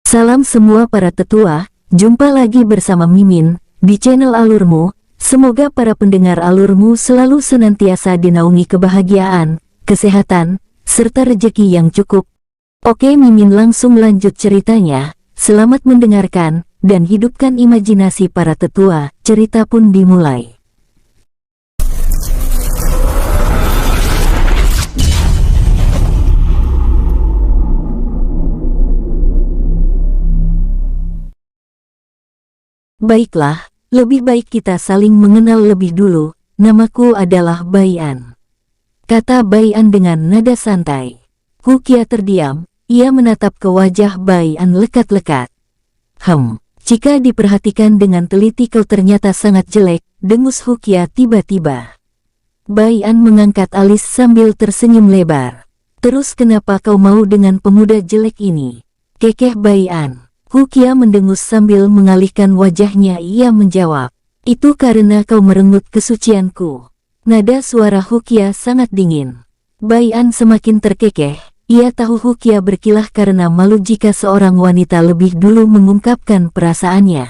Salam semua para tetua, jumpa lagi bersama Mimin, di channel Alurmu. Semoga para pendengar Alurmu selalu senantiasa dinaungi kebahagiaan, kesehatan, serta rezeki yang cukup. Oke, Mimin langsung lanjut ceritanya. Selamat mendengarkan, dan hidupkan imajinasi para tetua. Cerita pun dimulai. Baiklah, lebih baik kita saling mengenal lebih dulu. Namaku adalah Baian, kata Baian dengan nada santai. Hukia terdiam, ia menatap ke wajah Baian lekat-lekat. Jika diperhatikan dengan teliti kau ternyata sangat jelek, dengus Hukia tiba-tiba. Baian mengangkat alis sambil tersenyum lebar. Terus kenapa kau mau dengan pemuda jelek ini? Kekeh Baian. Hukia mendengus sambil mengalihkan wajahnya. Ia menjawab, itu karena kau merenggut kesucianku. Nada suara Hukia sangat dingin. Baian semakin terkekeh. Ia tahu Hukia berkilah karena malu jika seorang wanita lebih dulu mengungkapkan perasaannya.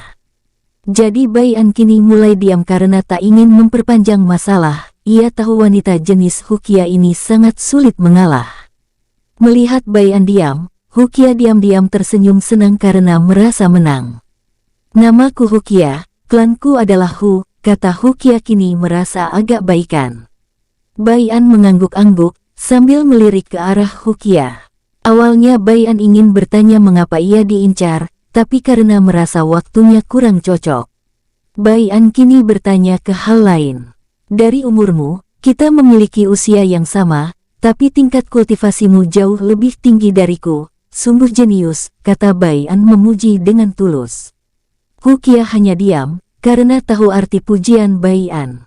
Jadi Baian kini mulai diam karena tak ingin memperpanjang masalah. Ia tahu wanita jenis Hukia ini sangat sulit mengalah. Melihat Baian diam, Hukia diam-diam tersenyum senang karena merasa menang. Namaku Hukia, klanku adalah Hu, kata Hukia kini merasa agak baikan. Baian mengangguk-angguk, sambil melirik ke arah Hukia. Awalnya Baian ingin bertanya mengapa ia diincar, tapi karena merasa waktunya kurang cocok. Baian kini bertanya ke hal lain. Dari umurmu, kita memiliki usia yang sama, tapi tingkat kultivasimu jauh lebih tinggi dariku. Sungguh jenius, kata Baian memuji dengan tulus. Hukia hanya diam, karena tahu arti pujian Baian.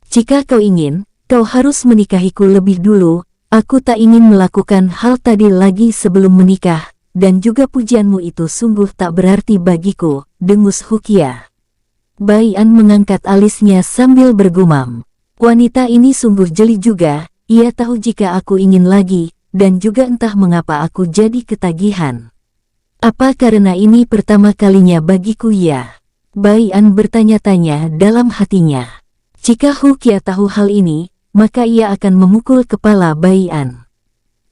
Jika kau ingin, kau harus menikahiku lebih dulu. Aku tak ingin melakukan hal tadi lagi sebelum menikah, dan juga pujianmu itu sungguh tak berarti bagiku, dengus Hukia. Baian mengangkat alisnya sambil bergumam. Wanita ini sungguh jeli juga, ia tahu jika aku ingin lagi, dan juga entah mengapa aku jadi ketagihan. Apa karena ini pertama kalinya bagiku ya? Baian bertanya-tanya dalam hatinya. Jika Hukia tahu hal ini, maka ia akan memukul kepala Baian.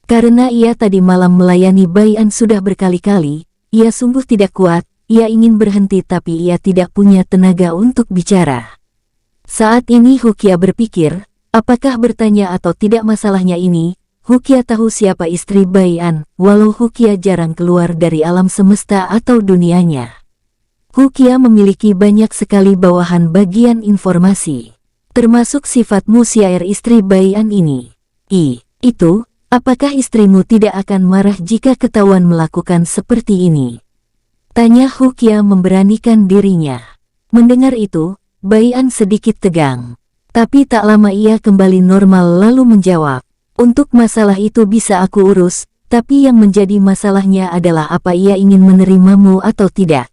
Karena ia tadi malam melayani Baian sudah berkali-kali, ia sungguh tidak kuat, ia ingin berhenti tapi ia tidak punya tenaga untuk bicara. Saat ini Hukia berpikir, apakah bertanya atau tidak masalahnya ini. Hukia tahu siapa istri Baian, walau Hukia jarang keluar dari alam semesta atau dunianya. Hukia memiliki banyak sekali bawahan bagian informasi, termasuk sifat musyair istri Baian ini. Itu, apakah istrimu tidak akan marah jika ketahuan melakukan seperti ini? Tanya Hukia memberanikan dirinya. Mendengar itu, Baian sedikit tegang. Tapi tak lama ia kembali normal lalu menjawab. Untuk masalah itu bisa aku urus, tapi yang menjadi masalahnya adalah apa ia ingin menerimamu atau tidak.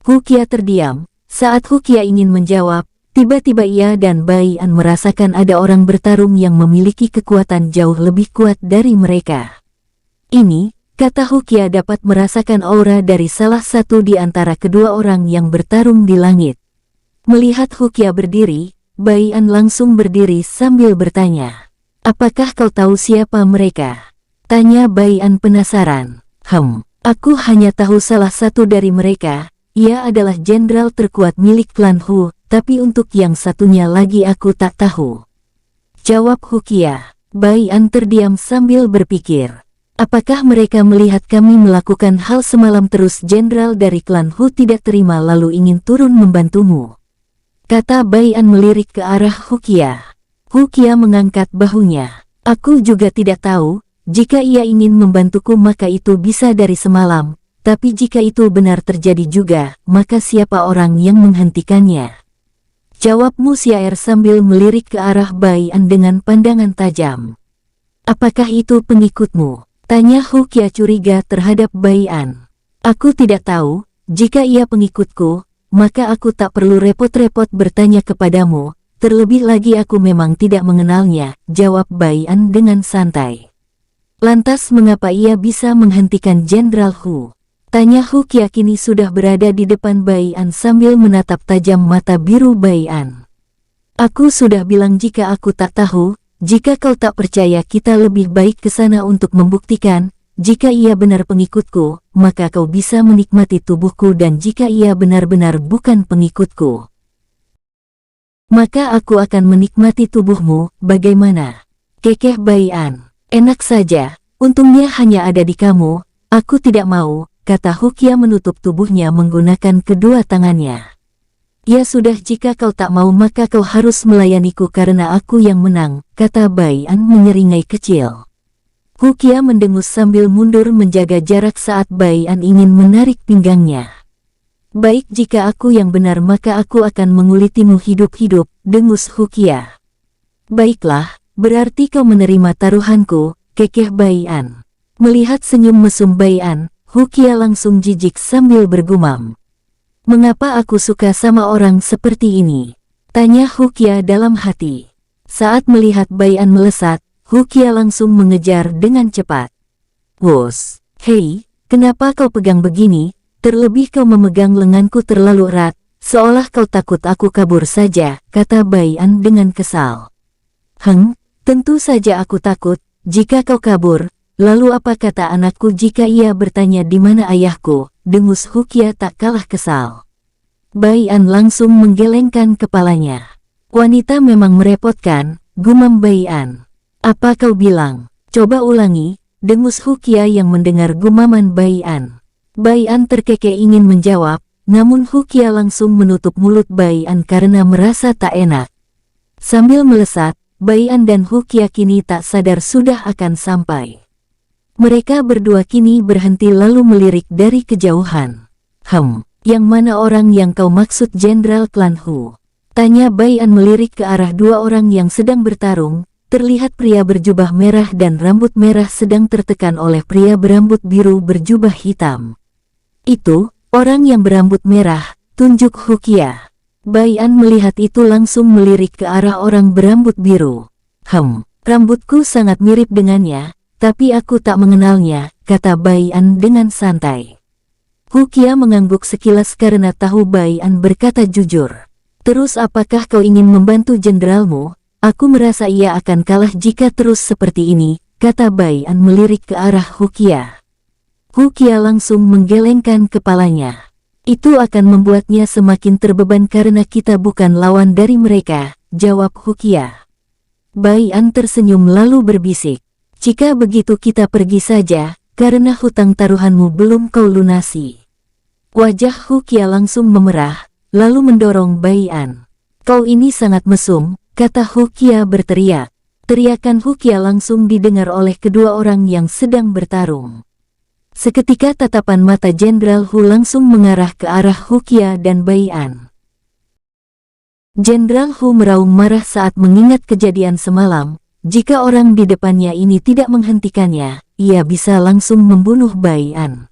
Hukia terdiam. Saat Hukia ingin menjawab, tiba-tiba ia dan Baian merasakan ada orang bertarung yang memiliki kekuatan jauh lebih kuat dari mereka. Ini, kata Hukia dapat merasakan aura dari salah satu di antara kedua orang yang bertarung di langit. Melihat Hukia berdiri, Baian langsung berdiri sambil bertanya. Apakah kau tahu siapa mereka? Tanya Baian penasaran. Aku hanya tahu salah satu dari mereka. Ia adalah jenderal terkuat milik klan Hu, tapi untuk yang satunya lagi aku tak tahu. Jawab Hukia. Baian terdiam sambil berpikir. Apakah mereka melihat kami melakukan hal semalam terus jenderal dari klan Hu tidak terima lalu ingin turun membantumu? Kata Baian melirik ke arah Hukia. Hukia mengangkat bahunya. Aku juga tidak tahu, jika ia ingin membantuku maka itu bisa dari semalam, tapi jika itu benar terjadi juga, maka siapa orang yang menghentikannya? Jawab musyair sambil melirik ke arah Baian dengan pandangan tajam. Apakah itu pengikutmu? Tanya Hukia curiga terhadap Baian. Aku tidak tahu, jika ia pengikutku, maka aku tak perlu repot-repot bertanya kepadamu. Terlebih lagi aku memang tidak mengenalnya, jawab Baian dengan santai. Lantas mengapa ia bisa menghentikan Jenderal Hu? Tanya Hukia kini sudah berada di depan Baian sambil menatap tajam mata biru Baian. Aku sudah bilang jika aku tak tahu, jika kau tak percaya kita lebih baik ke sana untuk membuktikan, jika ia benar pengikutku, maka kau bisa menikmati tubuhku dan jika ia benar-benar bukan pengikutku, maka aku akan menikmati tubuhmu, bagaimana? Kekeh Baian. Enak saja, untungnya hanya ada di kamu, aku tidak mau, kata Hukia menutup tubuhnya menggunakan kedua tangannya. Ya sudah, jika kau tak mau maka kau harus melayaniku karena aku yang menang, kata Baian menyeringai kecil. Hukia mendengus sambil mundur menjaga jarak saat Baian ingin menarik pinggangnya. Baik, jika aku yang benar maka aku akan mengulitimu hidup-hidup, dengus Hukia. Baiklah, berarti kau menerima taruhanku, kekeh Baian. Melihat senyum mesum Baian, Hukia langsung jijik sambil bergumam. Mengapa aku suka sama orang seperti ini? Tanya Hukia dalam hati. Saat melihat Baian melesat, Hukia langsung mengejar dengan cepat. Wos, hei, kenapa kau pegang begini? Terlebih kau memegang lenganku terlalu erat, seolah kau takut aku kabur saja, kata Baian dengan kesal. Tentu saja aku takut, jika kau kabur, lalu apa kata anakku jika ia bertanya di mana ayahku, dengus Hukia tak kalah kesal. Baian langsung menggelengkan kepalanya. Wanita memang merepotkan, gumam Baian. Apa kau bilang? Coba ulangi, dengus Hukia yang mendengar gumaman Baian. Baian terkekeh ingin menjawab, namun Hukia langsung menutup mulut Baian karena merasa tak enak. Sambil melesat, Baian dan Hukia kini tak sadar sudah akan sampai. Mereka berdua kini berhenti lalu melirik dari kejauhan. Yang mana orang yang kau maksud Jenderal Klan Hu? Tanya Baian melirik ke arah dua orang yang sedang bertarung. Terlihat pria berjubah merah dan rambut merah sedang tertekan oleh pria berambut biru berjubah hitam. Itu, orang yang berambut merah, tunjuk Hukia. Baian melihat itu langsung melirik ke arah orang berambut biru. Rambutku sangat mirip dengannya, tapi aku tak mengenalnya, kata Baian dengan santai. Hukia mengangguk sekilas karena tahu Baian berkata jujur. Terus apakah kau ingin membantu jenderalmu? Aku merasa ia akan kalah jika terus seperti ini, kata Baian melirik ke arah Hukia. Hukia langsung menggelengkan kepalanya. Itu akan membuatnya semakin terbeban karena kita bukan lawan dari mereka, jawab Hukia. Baian tersenyum lalu berbisik. Jika begitu kita pergi saja, karena hutang taruhanmu belum kau lunasi. Wajah Hukia langsung memerah, lalu mendorong Baian. Kau ini sangat mesum, kata Hukia berteriak. Teriakan Hukia langsung didengar oleh kedua orang yang sedang bertarung. Seketika tatapan mata Jenderal Hu langsung mengarah ke arah Hukia dan Baian. Jenderal Hu meraung marah saat mengingat kejadian semalam. Jika orang di depannya ini tidak menghentikannya, ia bisa langsung membunuh Baian.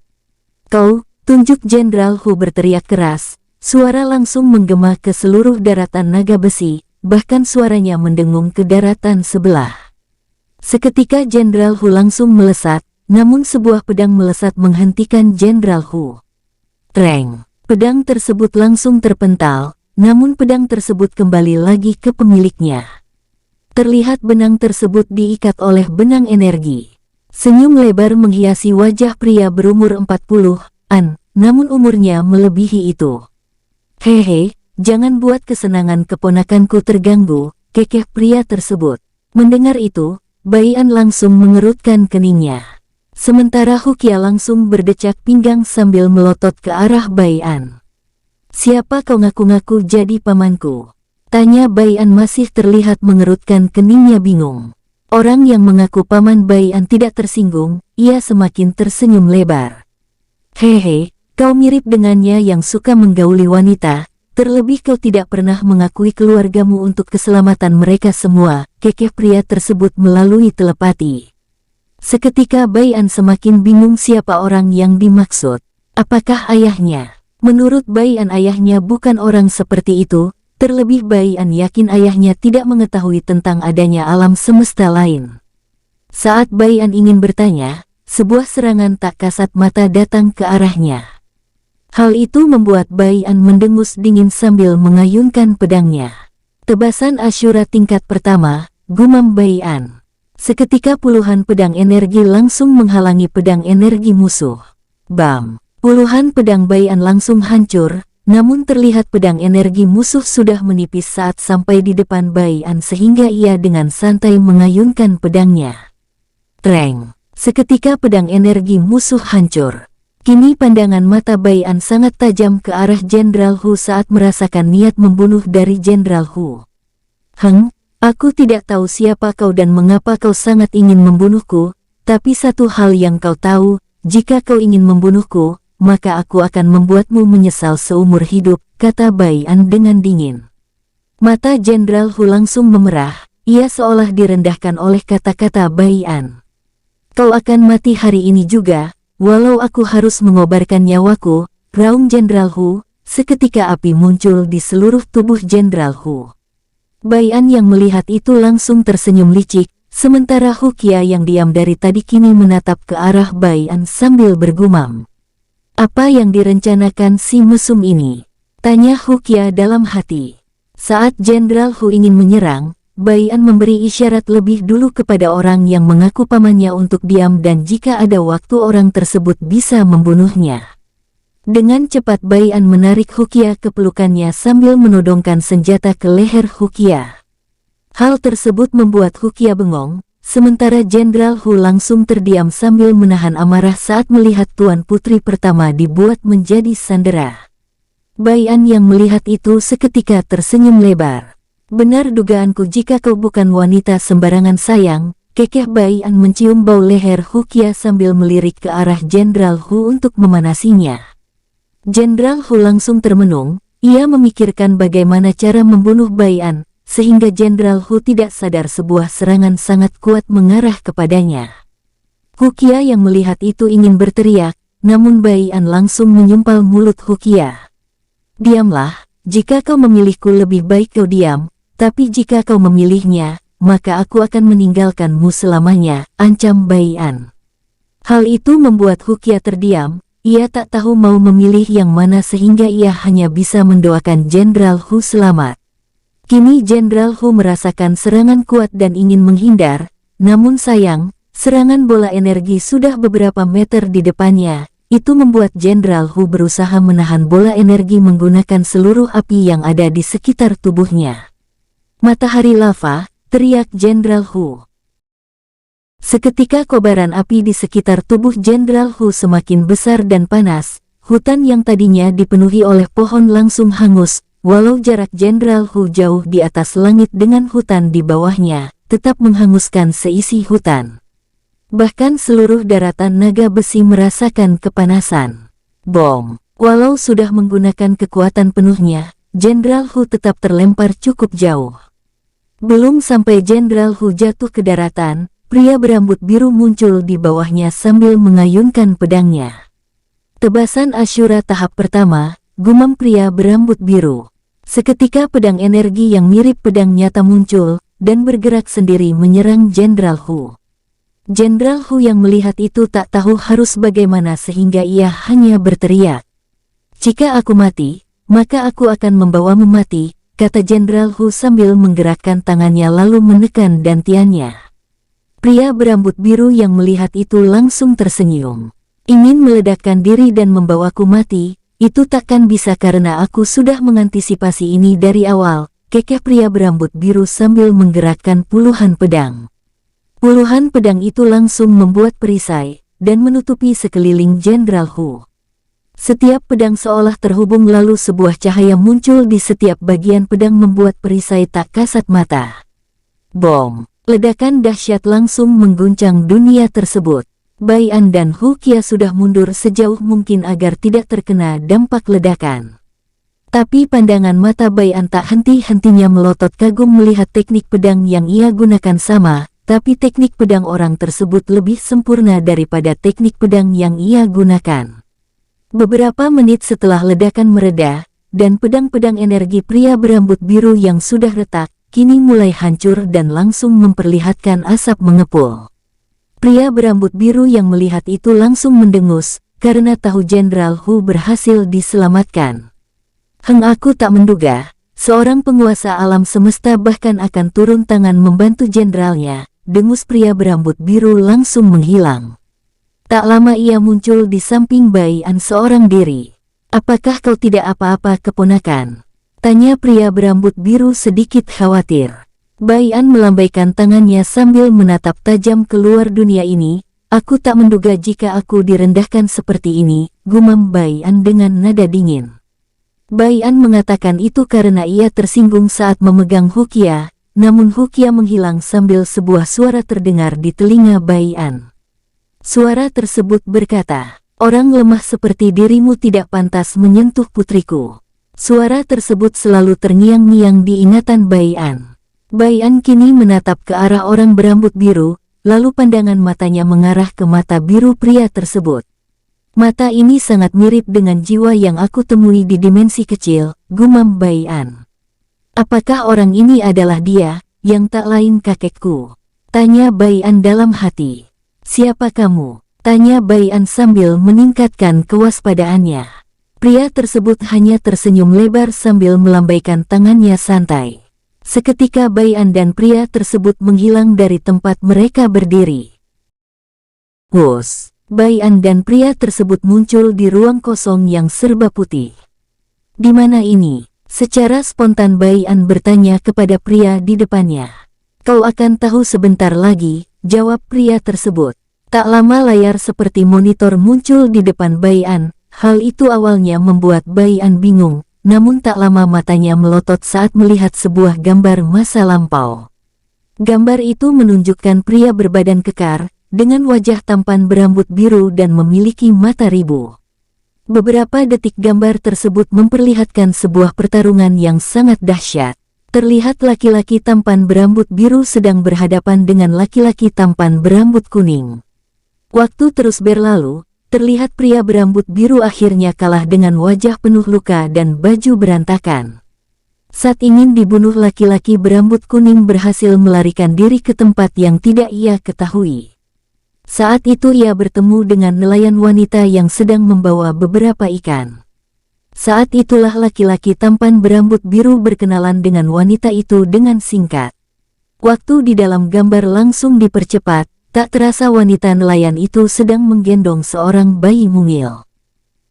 Kau, tunjuk Jenderal Hu berteriak keras. Suara langsung menggema ke seluruh daratan naga besi, bahkan suaranya mendengung ke daratan sebelah. Seketika Jenderal Hu langsung melesat. Namun sebuah pedang melesat menghentikan Jenderal Hu. Treng! Pedang tersebut langsung terpental, namun pedang tersebut kembali lagi ke pemiliknya. Terlihat benang tersebut diikat oleh benang energi. Senyum lebar menghiasi wajah pria berumur 40-an, namun umurnya melebihi itu. Hehe, jangan buat kesenangan keponakanku terganggu, kekeh pria tersebut. Mendengar itu, Baian langsung mengerutkan keningnya. Sementara Hukia langsung berdecak pinggang sambil melotot ke arah Baian. Siapa kau ngaku-ngaku jadi pamanku? Tanya Baian masih terlihat mengerutkan keningnya bingung. Orang yang mengaku paman Baian tidak tersinggung, ia semakin tersenyum lebar. Hehe, kau mirip dengannya yang suka menggauli wanita, terlebih kau tidak pernah mengakui keluargamu untuk keselamatan mereka semua, kekeh pria tersebut melalui telepati. Seketika Baian semakin bingung siapa orang yang dimaksud. Apakah ayahnya? Menurut Baian ayahnya bukan orang seperti itu, terlebih Baian yakin ayahnya tidak mengetahui tentang adanya alam semesta lain. Saat Baian ingin bertanya, sebuah serangan tak kasat mata datang ke arahnya. Hal itu membuat Bai'an mendengus dingin sambil mengayunkan pedangnya. Tebasan Asyura tingkat pertama, gumam Bai'an. Seketika puluhan pedang energi langsung menghalangi pedang energi musuh. Bam! Puluhan pedang Bai'an langsung hancur, namun terlihat pedang energi musuh sudah menipis saat sampai di depan Bai'an sehingga ia dengan santai mengayunkan pedangnya. Treng! Seketika pedang energi musuh hancur. Kini pandangan mata Bai'an sangat tajam ke arah Jenderal Hu saat merasakan niat membunuh dari Jenderal Hu. Aku tidak tahu siapa kau dan mengapa kau sangat ingin membunuhku, tapi satu hal yang kau tahu, jika kau ingin membunuhku, maka aku akan membuatmu menyesal seumur hidup, kata Bai'an dengan dingin. Mata Jenderal Hu langsung memerah, ia seolah direndahkan oleh kata-kata Bai'an. Kau akan mati hari ini juga, walau aku harus mengobarkan nyawaku, raung Jenderal Hu. Seketika api muncul di seluruh tubuh Jenderal Hu. Bai'an yang melihat itu langsung tersenyum licik, sementara Hu Qia yang diam dari tadi kini menatap ke arah Bai'an sambil bergumam. Apa yang direncanakan si mesum ini? Tanya Hu Qia dalam hati. Saat Jenderal Hu ingin menyerang, Bai'an memberi isyarat lebih dulu kepada orang yang mengaku pamannya untuk diam dan jika ada waktu orang tersebut bisa membunuhnya. Dengan cepat Bai'an menarik Hu Qia ke pelukannya sambil menodongkan senjata ke leher Hu Qia. Hal tersebut membuat Hu Qia bengong, sementara Jenderal Hu langsung terdiam sambil menahan amarah saat melihat Tuan Putri pertama dibuat menjadi sandera. Bai'an yang melihat itu seketika tersenyum lebar. Benar dugaanku jika kau bukan wanita sembarangan sayang, kekeh Bai'an mencium bau leher Hu Qia sambil melirik ke arah Jenderal Hu untuk memanasinya. Jenderal Hu langsung termenung, ia memikirkan bagaimana cara membunuh Bai'an, sehingga Jenderal Hu tidak sadar sebuah serangan sangat kuat mengarah kepadanya. Hu Qia yang melihat itu ingin berteriak, namun Bai'an langsung menyumpal mulut Hu Qia. Diamlah, jika kau memilihku lebih baik kau diam. Tapi jika kau memilihnya, maka aku akan meninggalkanmu selamanya, ancam Bai'an. Hal itu membuat Hu Qia terdiam, ia tak tahu mau memilih yang mana sehingga ia hanya bisa mendoakan Jenderal Hu selamat. Kini Jenderal Hu merasakan serangan kuat dan ingin menghindar, namun sayang, serangan bola energi sudah beberapa meter di depannya, itu membuat Jenderal Hu berusaha menahan bola energi menggunakan seluruh api yang ada di sekitar tubuhnya. Matahari lava, teriak Jenderal Hu. Seketika kobaran api di sekitar tubuh Jenderal Hu semakin besar dan panas, hutan yang tadinya dipenuhi oleh pohon langsung hangus, walau jarak Jenderal Hu jauh di atas langit dengan hutan di bawahnya, tetap menghanguskan seisi hutan. Bahkan seluruh daratan naga besi merasakan kepanasan. Bom! Walau sudah menggunakan kekuatan penuhnya, Jenderal Hu tetap terlempar cukup jauh. Belum sampai Jenderal Hu jatuh ke daratan, pria berambut biru muncul di bawahnya sambil mengayunkan pedangnya. Tebasan Asyura tahap pertama, gumam pria berambut biru. Seketika pedang energi yang mirip pedang nyata muncul, dan bergerak sendiri menyerang Jenderal Hu. Jenderal Hu yang melihat itu tak tahu harus bagaimana sehingga ia hanya berteriak. Jika aku mati, maka aku akan membawamu mati, kata Jenderal Hu sambil menggerakkan tangannya lalu menekan dantiannya. Pria berambut biru yang melihat itu langsung tersenyum. Ingin meledakkan diri dan membawaku mati, itu takkan bisa karena aku sudah mengantisipasi ini dari awal, kekeh pria berambut biru sambil menggerakkan puluhan pedang. Puluhan pedang itu langsung membuat perisai, dan menutupi sekeliling Jenderal Hu. Setiap pedang seolah terhubung lalu sebuah cahaya muncul di setiap bagian pedang membuat perisai tak kasat mata. Bom! Ledakan dahsyat langsung mengguncang dunia tersebut. Bai'an dan Hu Qia sudah mundur sejauh mungkin agar tidak terkena dampak ledakan. Tapi pandangan mata Bai'an tak henti-hentinya melotot kagum melihat teknik pedang yang ia gunakan sama, tapi teknik pedang orang tersebut lebih sempurna daripada teknik pedang yang ia gunakan. Beberapa menit setelah ledakan mereda, dan pedang-pedang energi pria berambut biru yang sudah retak, kini mulai hancur dan langsung memperlihatkan asap mengepul. Pria berambut biru yang melihat itu langsung mendengus, karena tahu Jenderal Hu berhasil diselamatkan. Aku tak menduga, seorang penguasa alam semesta bahkan akan turun tangan membantu jenderalnya. Dengus pria berambut biru langsung menghilang. Tak lama ia muncul di samping Bai An seorang diri. Apakah kau tidak apa-apa keponakan? Tanya pria berambut biru sedikit khawatir. Bai An melambaikan tangannya sambil menatap tajam keluar dunia ini. Aku tak menduga jika aku direndahkan seperti ini, gumam Bai An dengan nada dingin. Bai An mengatakan itu karena ia tersinggung saat memegang Hukia. Namun Hukia menghilang sambil sebuah suara terdengar di telinga Bai An. Suara tersebut berkata, orang lemah seperti dirimu tidak pantas menyentuh putriku. Suara tersebut selalu terngiang-ngiang di ingatan Bai An. Bai An kini menatap ke arah orang berambut biru, lalu pandangan matanya mengarah ke mata biru pria tersebut. Mata ini sangat mirip dengan jiwa yang aku temui di dimensi kecil, gumam Bai An. Apakah orang ini adalah dia, yang tak lain kakekku? Tanya Bai An dalam hati. Siapa kamu? Tanya Bai An sambil meningkatkan kewaspadaannya. Pria tersebut hanya tersenyum lebar sambil melambaikan tangannya santai. Seketika Bai An dan pria tersebut menghilang dari tempat mereka berdiri. Wos, Bai An dan pria tersebut muncul di ruang kosong yang serba putih. Di mana ini? Secara spontan Bai An bertanya kepada pria di depannya. Kau akan tahu sebentar lagi, jawab pria tersebut. Tak lama layar seperti monitor muncul di depan Bai An. Hal itu awalnya membuat Bai An bingung, namun tak lama matanya melotot saat melihat sebuah gambar masa lampau. Gambar itu menunjukkan pria berbadan kekar, dengan wajah tampan berambut biru dan memiliki mata ribu. Beberapa detik gambar tersebut memperlihatkan sebuah pertarungan yang sangat dahsyat. Terlihat laki-laki tampan berambut biru sedang berhadapan dengan laki-laki tampan berambut kuning. Waktu terus berlalu, terlihat pria berambut biru akhirnya kalah dengan wajah penuh luka dan baju berantakan. Saat ingin dibunuh laki-laki berambut kuning berhasil melarikan diri ke tempat yang tidak ia ketahui. Saat itu ia bertemu dengan nelayan wanita yang sedang membawa beberapa ikan. Saat itulah laki-laki tampan berambut biru berkenalan dengan wanita itu dengan singkat. Waktu di dalam gambar langsung dipercepat, tak terasa wanita nelayan itu sedang menggendong seorang bayi mungil.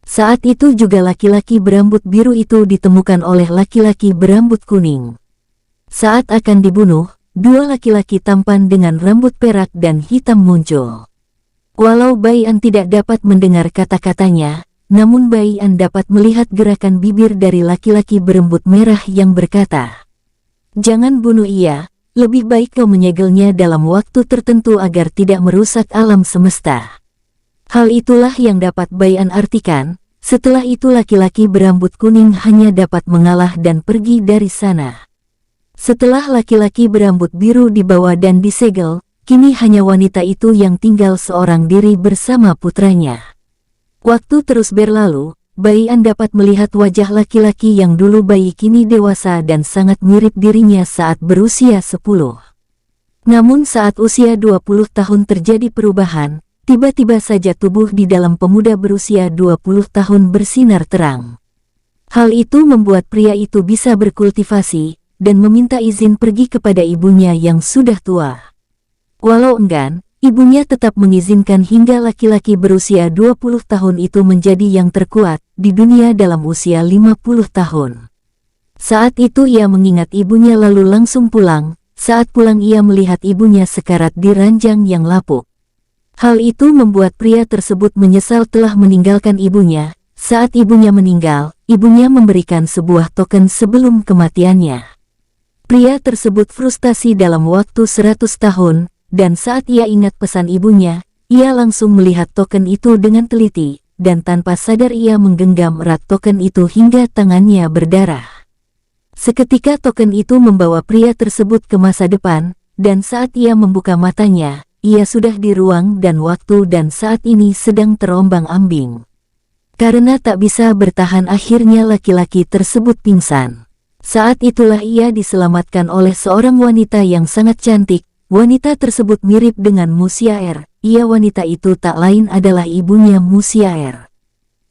Saat itu juga laki-laki berambut biru itu ditemukan oleh laki-laki berambut kuning. Saat akan dibunuh, dua laki-laki tampan dengan rambut perak dan hitam muncul. Walau Bai An tidak dapat mendengar kata-katanya, namun Bai An dapat melihat gerakan bibir dari laki-laki berambut merah yang berkata, "Jangan bunuh ia, lebih baik kau menyegelnya dalam waktu tertentu agar tidak merusak alam semesta." Hal itulah yang dapat Bai An artikan. Setelah itu laki-laki berambut kuning hanya dapat mengalah dan pergi dari sana. Setelah laki-laki berambut biru dibawa dan disegel, kini hanya wanita itu yang tinggal seorang diri bersama putranya. Waktu terus berlalu, Bai An dapat melihat wajah laki-laki yang dulu bayi kini dewasa dan sangat mirip dirinya saat berusia 10. Namun saat usia 20 tahun terjadi perubahan, tiba-tiba saja tubuh di dalam pemuda berusia 20 tahun bersinar terang. Hal itu membuat pria itu bisa berkultivasi dan meminta izin pergi kepada ibunya yang sudah tua. Walau enggan, ibunya tetap mengizinkan hingga laki-laki berusia 20 tahun itu menjadi yang terkuat di dunia dalam usia 50 tahun. Saat itu ia mengingat ibunya lalu langsung pulang. Saat pulang ia melihat ibunya sekarat di ranjang yang lapuk. Hal itu membuat pria tersebut menyesal telah meninggalkan ibunya. Saat ibunya meninggal, ibunya memberikan sebuah token sebelum kematiannya. Pria tersebut frustasi dalam waktu 100 tahun. Dan saat ia ingat pesan ibunya, ia langsung melihat token itu dengan teliti, dan tanpa sadar ia menggenggam erat token itu hingga tangannya berdarah. Seketika token itu membawa pria tersebut ke masa depan, dan saat ia membuka matanya, ia sudah di ruang dan waktu dan saat ini sedang terombang-ambing. Karena tak bisa bertahan akhirnya laki-laki tersebut pingsan. Saat itulah ia diselamatkan oleh seorang wanita yang sangat cantik. Wanita tersebut mirip dengan Musiaer, wanita itu tak lain adalah ibunya Musiaer.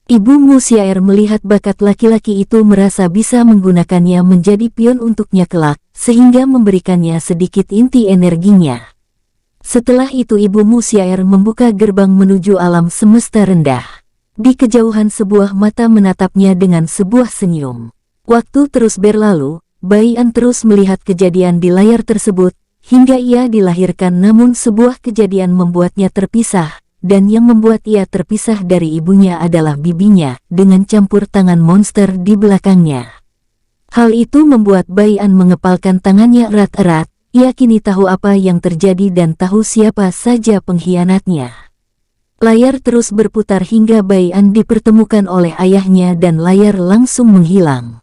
Ibu Musiaer melihat bakat laki-laki itu merasa bisa menggunakannya menjadi pion untuknya kelak, sehingga memberikannya sedikit inti energinya. Setelah itu Ibu Musiaer membuka gerbang menuju alam semesta rendah. Di kejauhan sebuah mata menatapnya dengan sebuah senyum. Waktu terus berlalu, Baian terus melihat kejadian di layar tersebut, hingga ia dilahirkan, namun sebuah kejadian membuatnya terpisah. Dan yang membuat ia terpisah dari ibunya adalah bibinya, dengan campur tangan monster di belakangnya. Hal itu membuat Baian mengepalkan tangannya erat-erat, ia kini tahu apa yang terjadi dan tahu siapa saja pengkhianatnya. Layar terus berputar hingga Baian dipertemukan oleh ayahnya dan layar langsung menghilang.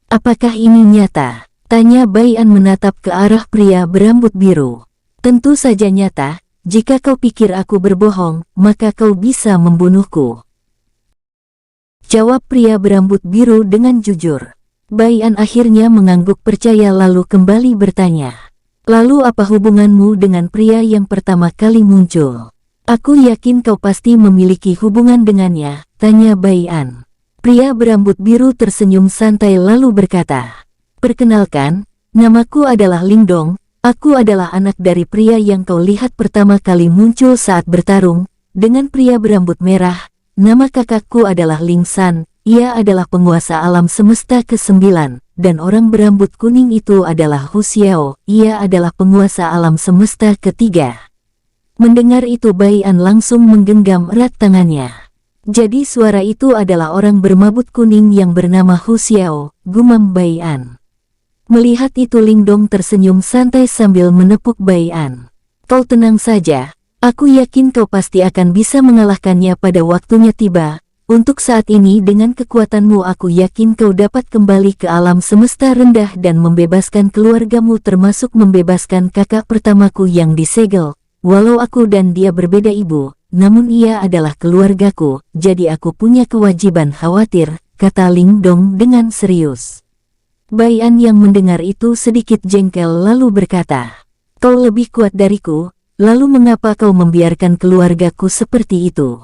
Apakah ini nyata? Tanya Baian menatap ke arah pria berambut biru. Tentu saja nyata. Jika kau pikir aku berbohong, maka kau bisa membunuhku. Jawab pria berambut biru dengan jujur. Baian akhirnya mengangguk percaya lalu kembali bertanya. Lalu apa hubunganmu dengan pria yang pertama kali muncul? Aku yakin kau pasti memiliki hubungan dengannya, tanya Baian. Pria berambut biru tersenyum santai lalu berkata, perkenalkan, namaku adalah Lingdong. Aku adalah anak dari pria yang kau lihat pertama kali muncul saat bertarung dengan pria berambut merah. Nama kakakku adalah Ling San, ia adalah penguasa alam semesta ke-9, dan orang berambut kuning itu adalah Hu Xiao, ia adalah penguasa alam semesta ke-3. Mendengar itu Baian langsung menggenggam erat tangannya. Jadi suara itu adalah orang bermabut kuning yang bernama Hu Xiao, gumam Baian. Melihat itu Lingdong tersenyum santai sambil menepuk Baian. Kau tenang saja, aku yakin kau pasti akan bisa mengalahkannya pada waktunya tiba. Untuk saat ini dengan kekuatanmu aku yakin kau dapat kembali ke alam semesta rendah dan membebaskan keluargamu termasuk membebaskan kakak pertamaku yang disegel. Walau aku dan dia berbeda ibu, namun ia adalah keluargaku, jadi aku punya kewajiban khawatir, kata Lingdong dengan serius. Baian yang mendengar itu sedikit jengkel lalu berkata, kau lebih kuat dariku, lalu mengapa kau membiarkan keluargaku seperti itu?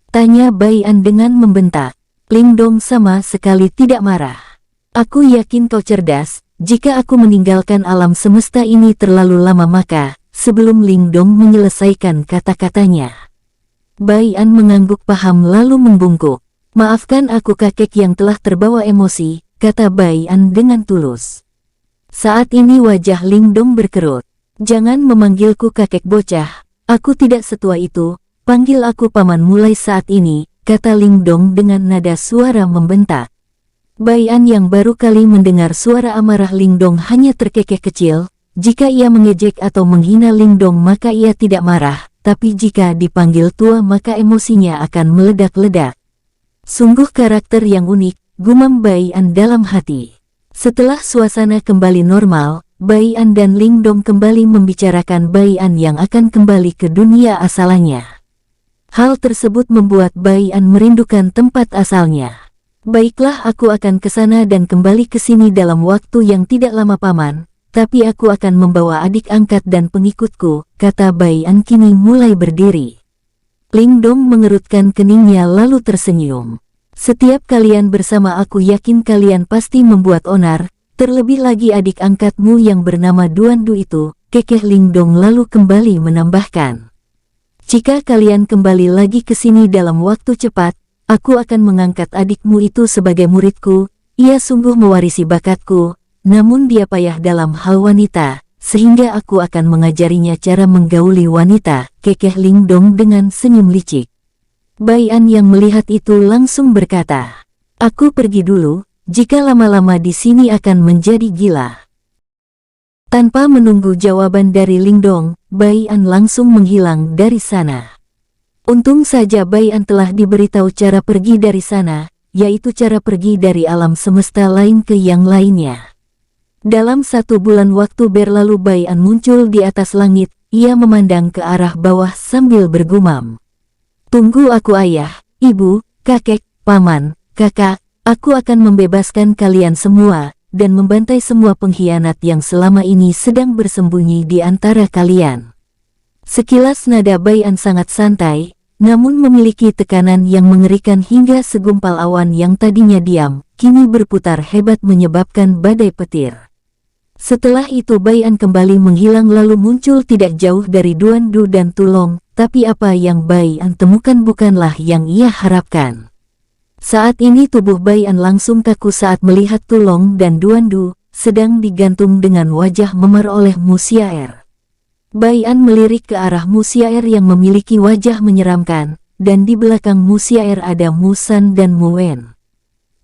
Tanya Baian dengan membentak. Lingdong sama sekali tidak marah. Aku yakin kau cerdas, jika aku meninggalkan alam semesta ini terlalu lama maka, sebelum Lingdong menyelesaikan kata-katanya. Baian mengangguk paham lalu membungkuk. Maafkan aku kakek yang telah terbawa emosi, kata Baian dengan tulus. Saat ini wajah Lingdong berkerut. Jangan memanggilku kakek bocah, aku tidak setua itu, panggil aku paman mulai saat ini, kata Lingdong dengan nada suara membentak. Baian yang baru kali mendengar suara amarah Lingdong hanya terkekeh kecil, jika ia mengejek atau menghina Lingdong maka ia tidak marah, tapi jika dipanggil tua maka emosinya akan meledak-ledak. Sungguh karakter yang unik, gumam Baian dalam hati. Setelah suasana kembali normal, Baian dan Lingdong kembali membicarakan Baian yang akan kembali ke dunia asalnya. Hal tersebut membuat Baian merindukan tempat asalnya. Baiklah aku akan ke sana dan kembali ke sini dalam waktu yang tidak lama paman, tapi aku akan membawa adik angkat dan pengikutku, kata Baian kini mulai berdiri. Lingdong mengerutkan keningnya lalu tersenyum. Setiap kalian bersama aku yakin kalian pasti membuat onar, terlebih lagi adik angkatmu yang bernama Duandu itu, kekeh Lingdong lalu kembali menambahkan. Jika kalian kembali lagi ke sini dalam waktu cepat, aku akan mengangkat adikmu itu sebagai muridku, ia sungguh mewarisi bakatku, namun dia payah dalam hal wanita, sehingga aku akan mengajarinya cara menggauli wanita, kekeh Lingdong dengan senyum licik. Baian yang melihat itu langsung berkata, aku pergi dulu, jika lama-lama di sini akan menjadi gila. Tanpa menunggu jawaban dari Lingdong, Baian langsung menghilang dari sana. Untung saja Baian telah diberitahu cara pergi dari sana, yaitu cara pergi dari alam semesta lain ke yang lainnya. Dalam 1 bulan waktu berlalu Baian muncul di atas langit, ia memandang ke arah bawah sambil bergumam. Tunggu aku ayah, ibu, kakek, paman, kakak, aku akan membebaskan kalian semua, dan membantai semua pengkhianat yang selama ini sedang bersembunyi di antara kalian. Sekilas nada Bai'an sangat santai, namun memiliki tekanan yang mengerikan hingga segumpal awan yang tadinya diam, kini berputar hebat menyebabkan badai petir. Setelah itu Bai'an kembali menghilang lalu muncul tidak jauh dari Duan Du dan Tulong, tapi apa yang Bai'an temukan bukanlah yang ia harapkan. Saat ini tubuh Bai'an langsung kaku saat melihat Tulong dan Duan Du sedang digantung dengan wajah memar oleh Mu Xiaer. Bai'an melirik ke arah Mu Xiaer yang memiliki wajah menyeramkan, dan di belakang Mu Xiaer ada Mu San dan Mu Wen.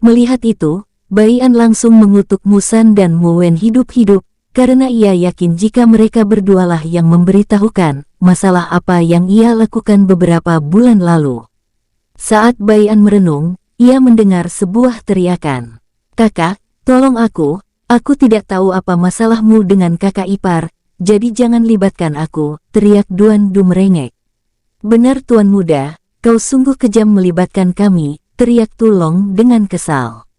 Melihat itu, Bai'an langsung mengutuk Mu San dan Mu Wen hidup-hidup, karena ia yakin jika mereka berdualah yang memberitahukan masalah apa yang ia lakukan beberapa bulan lalu. Saat Bai'an merenung, ia mendengar sebuah teriakan. "Kakak, tolong aku tidak tahu apa masalahmu dengan kakak ipar, jadi jangan libatkan aku," teriak Duan Du merengek. "Benar Tuan Muda, kau sungguh kejam melibatkan kami," teriak Tulong dengan kesal.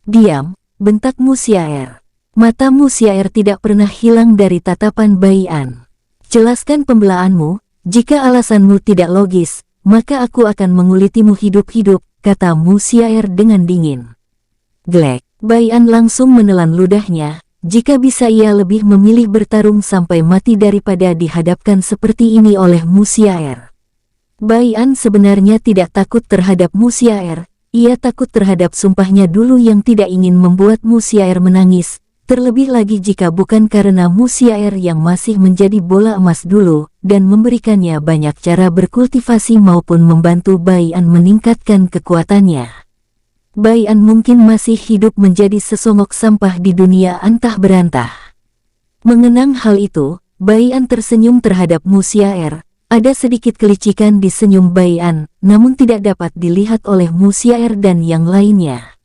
"Diam," bentak Mu Xiaer. Mata Mu Xiaer tidak pernah hilang dari tatapan Bai'an. "Jelaskan pembelaanmu, jika alasanmu tidak logis, maka aku akan mengulitimu hidup-hidup," kata Mu Xiaer dengan dingin. Glek, Bai'an langsung menelan ludahnya. Jika bisa ia lebih memilih bertarung sampai mati daripada dihadapkan seperti ini oleh Mu Xiaer. Bai'an sebenarnya tidak takut terhadap Mu Xiaer, ia takut terhadap sumpahnya dulu yang tidak ingin membuat Mu Xiaer menangis, terlebih lagi jika bukan karena Mu Xiaer yang masih menjadi bola emas dulu, dan memberikannya banyak cara berkultivasi maupun membantu Bai'an meningkatkan kekuatannya. Bai'an mungkin masih hidup menjadi sesosok sampah di dunia antah berantah. Mengenang hal itu, Bai'an tersenyum terhadap Mu Xiaer. Ada sedikit kelicikan di senyum Bai'an, namun tidak dapat dilihat oleh Mu Xiaer dan yang lainnya.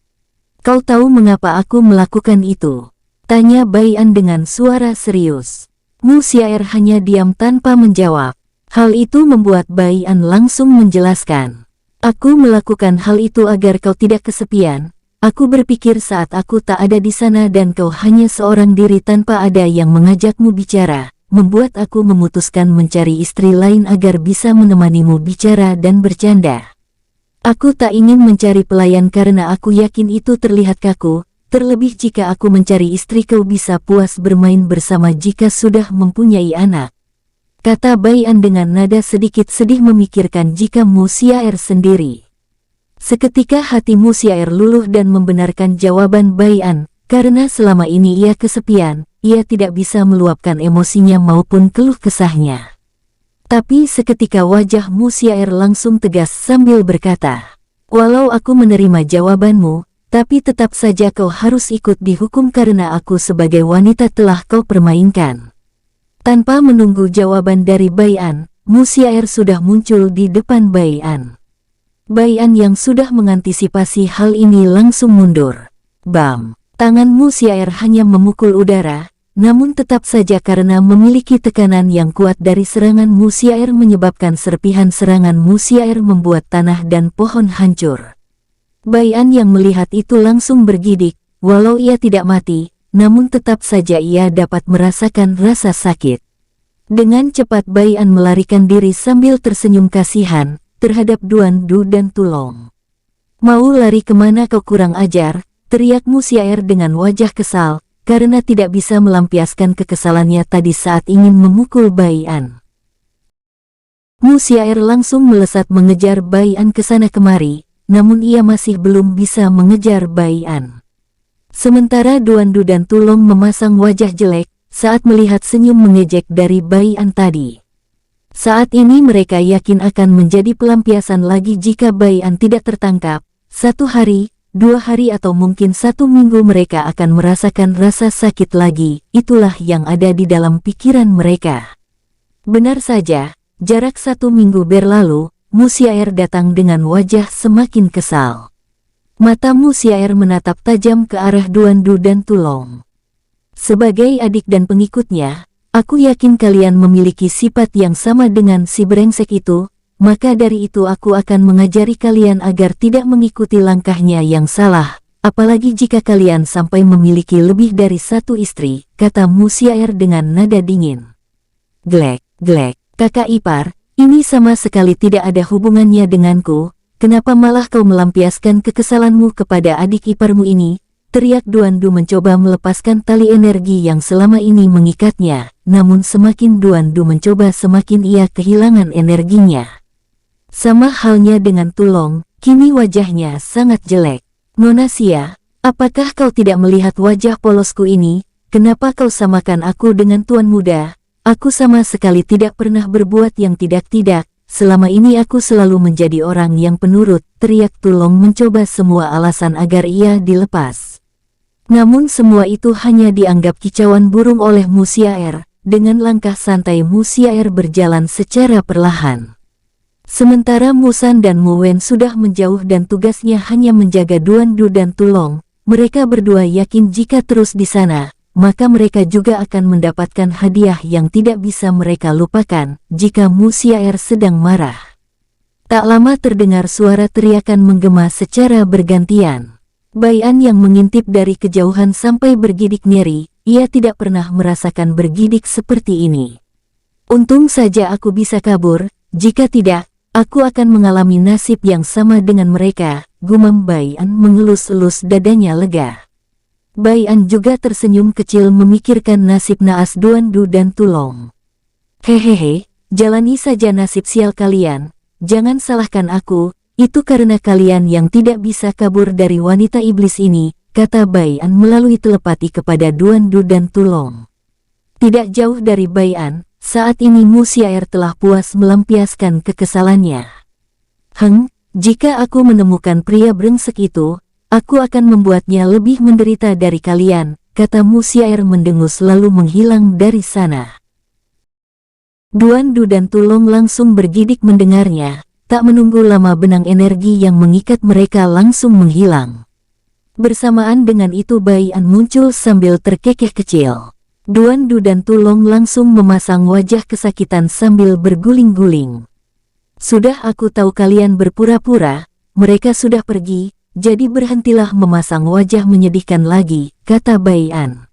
"Kau tahu mengapa aku melakukan itu?" tanya Bai'an dengan suara serius. Mu Xiaer hanya diam tanpa menjawab. Hal itu membuat Bai'an langsung menjelaskan. "Aku melakukan hal itu agar kau tidak kesepian. Aku berpikir saat aku tak ada di sana dan kau hanya seorang diri tanpa ada yang mengajakmu bicara, membuat aku memutuskan mencari istri lain agar bisa menemanimu bicara dan bercanda. Aku tak ingin mencari pelayan karena aku yakin itu terlihat kaku, terlebih jika aku mencari istri kau bisa puas bermain bersama jika sudah mempunyai anak," kata Bai'an dengan nada sedikit sedih memikirkan jika Mu Xiaer sendiri. Seketika hati Mu Xiaer luluh dan membenarkan jawaban Bai'an, karena selama ini ia kesepian, ia tidak bisa meluapkan emosinya maupun keluh kesahnya. Tapi seketika wajah Mu Xiaer langsung tegas sambil berkata, "Walau aku menerima jawabanmu, tapi tetap saja kau harus ikut dihukum karena aku sebagai wanita telah kau permainkan." Tanpa menunggu jawaban dari Bai'an, Mu Xiaer sudah muncul di depan Bai'an. Bai'an yang sudah mengantisipasi hal ini langsung mundur. Bam! Tangan Mu Xiaer hanya memukul udara, namun tetap saja karena memiliki tekanan yang kuat dari serangan Mu Xiaer menyebabkan serpihan serangan Mu Xiaer membuat tanah dan pohon hancur. Bai'an yang melihat itu langsung bergidik, walau ia tidak mati, namun tetap saja ia dapat merasakan rasa sakit. Dengan cepat Bai'an melarikan diri sambil tersenyum kasihan terhadap Duan Du dan Tulong. "Mau lari kemana kau kurang ajar?" teriak Mu Xiaer dengan wajah kesal, karena tidak bisa melampiaskan kekesalannya tadi saat ingin memukul Bai'an. Mu Xiaer langsung melesat mengejar Bai'an ke sana kemari, namun ia masih belum bisa mengejar Bai'an. Sementara Duan Du dan Tulong memasang wajah jelek saat melihat senyum mengejek dari Bai'an tadi. Saat ini mereka yakin akan menjadi pelampiasan lagi jika Bai'an tidak tertangkap. 1 hari, 2 hari atau mungkin 1 minggu mereka akan merasakan rasa sakit lagi. Itulah yang ada di dalam pikiran mereka. Benar saja, jarak 1 minggu berlalu, Mu Xiaer datang dengan wajah semakin kesal. Mata Mu Xiaer menatap tajam ke arah Duan Du dan Tulong. "Sebagai adik dan pengikutnya, aku yakin kalian memiliki sifat yang sama dengan si brengsek itu, maka dari itu aku akan mengajari kalian agar tidak mengikuti langkahnya yang salah, apalagi jika kalian sampai memiliki lebih dari 1 istri," kata Mu Xiaer dengan nada dingin. Glek, glek. Kakak ipar, ini sama sekali tidak ada hubungannya denganku, kenapa malah kau melampiaskan kekesalanmu kepada adik iparmu ini? Teriak Duandu mencoba melepaskan tali energi yang selama ini mengikatnya, namun semakin Duandu mencoba semakin ia kehilangan energinya. Sama halnya dengan Tulong, kini wajahnya sangat jelek. Nona Xia, apakah kau tidak melihat wajah polosku ini? Kenapa kau samakan aku dengan tuan muda? Aku sama sekali tidak pernah berbuat yang tidak-tidak, selama ini aku selalu menjadi orang yang penurut, teriak Tulong mencoba semua alasan agar ia dilepas. Namun semua itu hanya dianggap kicauan burung oleh Mu Xiaer. Dengan langkah santai Mu Xiaer berjalan secara perlahan. Sementara Mu San dan Mu Wen sudah menjauh dan tugasnya hanya menjaga Duandu dan Tulong, mereka berdua yakin jika terus di sana, maka mereka juga akan mendapatkan hadiah yang tidak bisa mereka lupakan jika Mu Xiaer sedang marah. Tak lama terdengar suara teriakan menggema secara bergantian. Bai An yang mengintip dari kejauhan sampai bergidik nyeri, ia tidak pernah merasakan bergidik seperti ini. Untung saja aku bisa kabur, jika tidak, aku akan mengalami nasib yang sama dengan mereka, gumam Bai An mengelus-elus dadanya lega. Bai An juga tersenyum kecil memikirkan nasib naas Duandu dan Tulong. Hehehe, jalani saja nasib sial kalian, jangan salahkan aku, itu karena kalian yang tidak bisa kabur dari wanita iblis ini, kata Bai An melalui telepati kepada Duandu dan Tulong. Tidak jauh dari Bai An, saat ini Mu Xiaer telah puas melampiaskan kekesalannya. Jika aku menemukan pria brengsek itu, aku akan membuatnya lebih menderita dari kalian, kata Mu Xiaer mendengus lalu menghilang dari sana. Duandu dan Tulong langsung bergidik mendengarnya, tak menunggu lama benang energi yang mengikat mereka langsung menghilang. Bersamaan dengan itu Bai An muncul sambil terkekeh kecil. Duandu dan Tulong langsung memasang wajah kesakitan sambil berguling-guling. Sudah aku tahu kalian berpura-pura, mereka sudah pergi. Jadi berhentilah memasang wajah menyedihkan lagi, kata Bai An.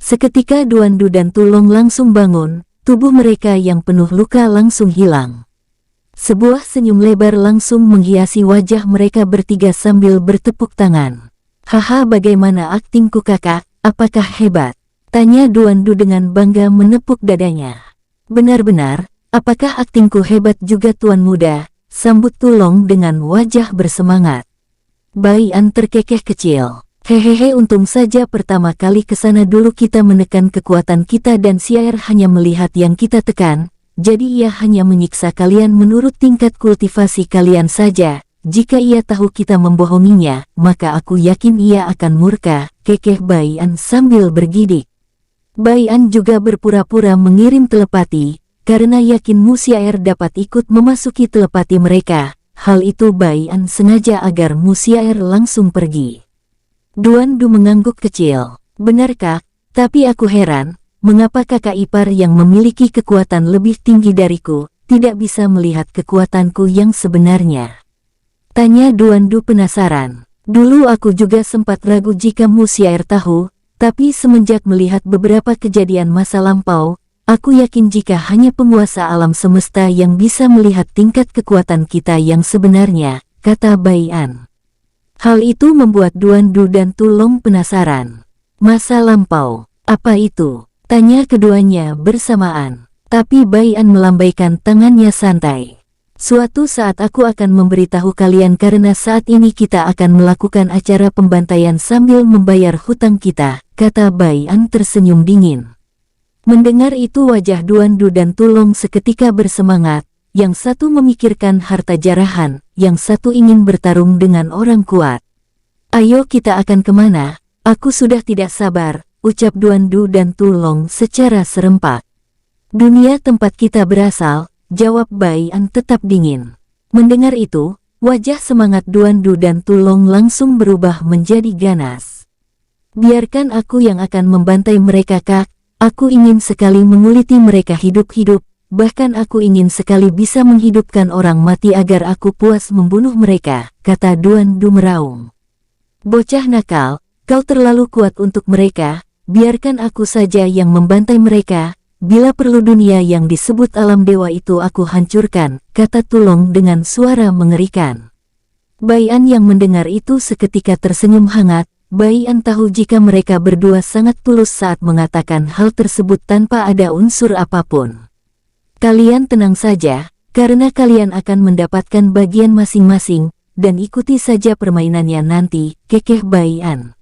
Seketika Duandu dan Tulong langsung bangun, tubuh mereka yang penuh luka langsung hilang. Sebuah senyum lebar langsung menghiasi wajah mereka bertiga sambil bertepuk tangan. Haha, bagaimana aktingku kakak, apakah hebat? Tanya Duandu dengan bangga menepuk dadanya. Benar-benar, apakah aktingku hebat juga tuan muda? Sambut Tulong dengan wajah bersemangat. Bai An terkekeh kecil. Hehehe, untung saja pertama kali kesana dulu kita menekan kekuatan kita dan Xiaer hanya melihat yang kita tekan, jadi ia hanya menyiksa kalian menurut tingkat kultivasi kalian saja. Jika ia tahu kita membohonginya, maka aku yakin ia akan murka, kekeh Bai An sambil bergidik. Bai An juga berpura-pura mengirim telepati, karena yakin Mu Xiaer dapat ikut memasuki telepati mereka. Hal itu Bai An sengaja agar Mu Xiaer langsung pergi. Duandu mengangguk kecil. Benarkah? Tapi aku heran, mengapa kakak ipar yang memiliki kekuatan lebih tinggi dariku, tidak bisa melihat kekuatanku yang sebenarnya? Tanya Duandu penasaran. Dulu aku juga sempat ragu jika Mu Xiaer tahu, tapi semenjak melihat beberapa kejadian masa lampau, aku yakin jika hanya penguasa alam semesta yang bisa melihat tingkat kekuatan kita yang sebenarnya, kata Bai An. Hal itu membuat Duandu dan Tulong penasaran. Masa lampau, apa itu? Tanya keduanya bersamaan. Tapi Bai An melambaikan tangannya santai. Suatu saat aku akan memberitahu kalian karena saat ini kita akan melakukan acara pembantaian sambil membayar hutang kita, kata Bai An tersenyum dingin. Mendengar itu wajah Duandu dan Tulong seketika bersemangat, yang satu memikirkan harta jarahan, yang satu ingin bertarung dengan orang kuat. Ayo kita akan kemana? Aku sudah tidak sabar, ucap Duandu dan Tulong secara serempak. Dunia tempat kita berasal, jawab Bai An tetap dingin. Mendengar itu, wajah semangat Duandu dan Tulong langsung berubah menjadi ganas. Biarkan aku yang akan membantai mereka kak. Aku ingin sekali menguliti mereka hidup-hidup, bahkan aku ingin sekali bisa menghidupkan orang mati agar aku puas membunuh mereka, kata Duandu meraung. Bocah nakal, kau terlalu kuat untuk mereka, biarkan aku saja yang membantai mereka, bila perlu dunia yang disebut alam dewa itu aku hancurkan, kata Tulong dengan suara mengerikan. Bai An yang mendengar itu seketika tersenyum hangat. Bai An tahu jika mereka berdua sangat tulus saat mengatakan hal tersebut tanpa ada unsur apapun. Kalian tenang saja, karena kalian akan mendapatkan bagian masing-masing, dan ikuti saja permainannya nanti, kekeh Bai An.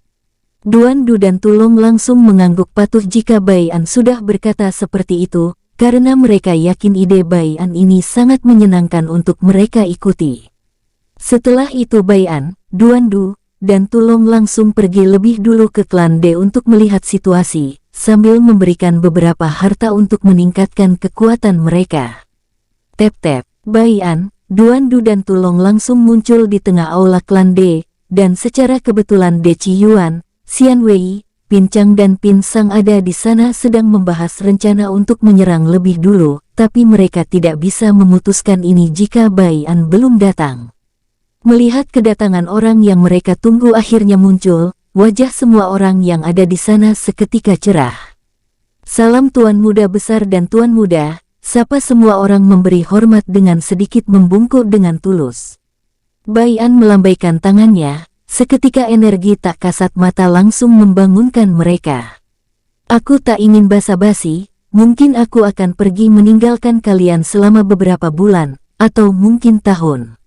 Duan Du dan Tulong langsung mengangguk patuh jika Bai An sudah berkata seperti itu, karena mereka yakin ide Bai An ini sangat menyenangkan untuk mereka ikuti. Setelah itu Bai An, Duan Du, dan Tulong langsung pergi lebih dulu ke klan D untuk melihat situasi, sambil memberikan beberapa harta untuk meningkatkan kekuatan mereka. Tep-tep, Bai An, Duan Du dan Tulong langsung muncul di tengah aula klan D, dan secara kebetulan De Qiyuan, Xian Wei, Pin Chang dan Pin Sang ada di sana sedang membahas rencana untuk menyerang lebih dulu, tapi mereka tidak bisa memutuskan ini jika Bai An belum datang. Melihat kedatangan orang yang mereka tunggu akhirnya muncul, wajah semua orang yang ada di sana seketika cerah. Salam Tuan Muda Besar dan Tuan Muda, sapa semua orang memberi hormat dengan sedikit membungkuk dengan tulus. Bai An melambaikan tangannya, seketika energi tak kasat mata langsung membangunkan mereka. Aku tak ingin basa-basi, mungkin aku akan pergi meninggalkan kalian selama beberapa bulan, atau mungkin tahun.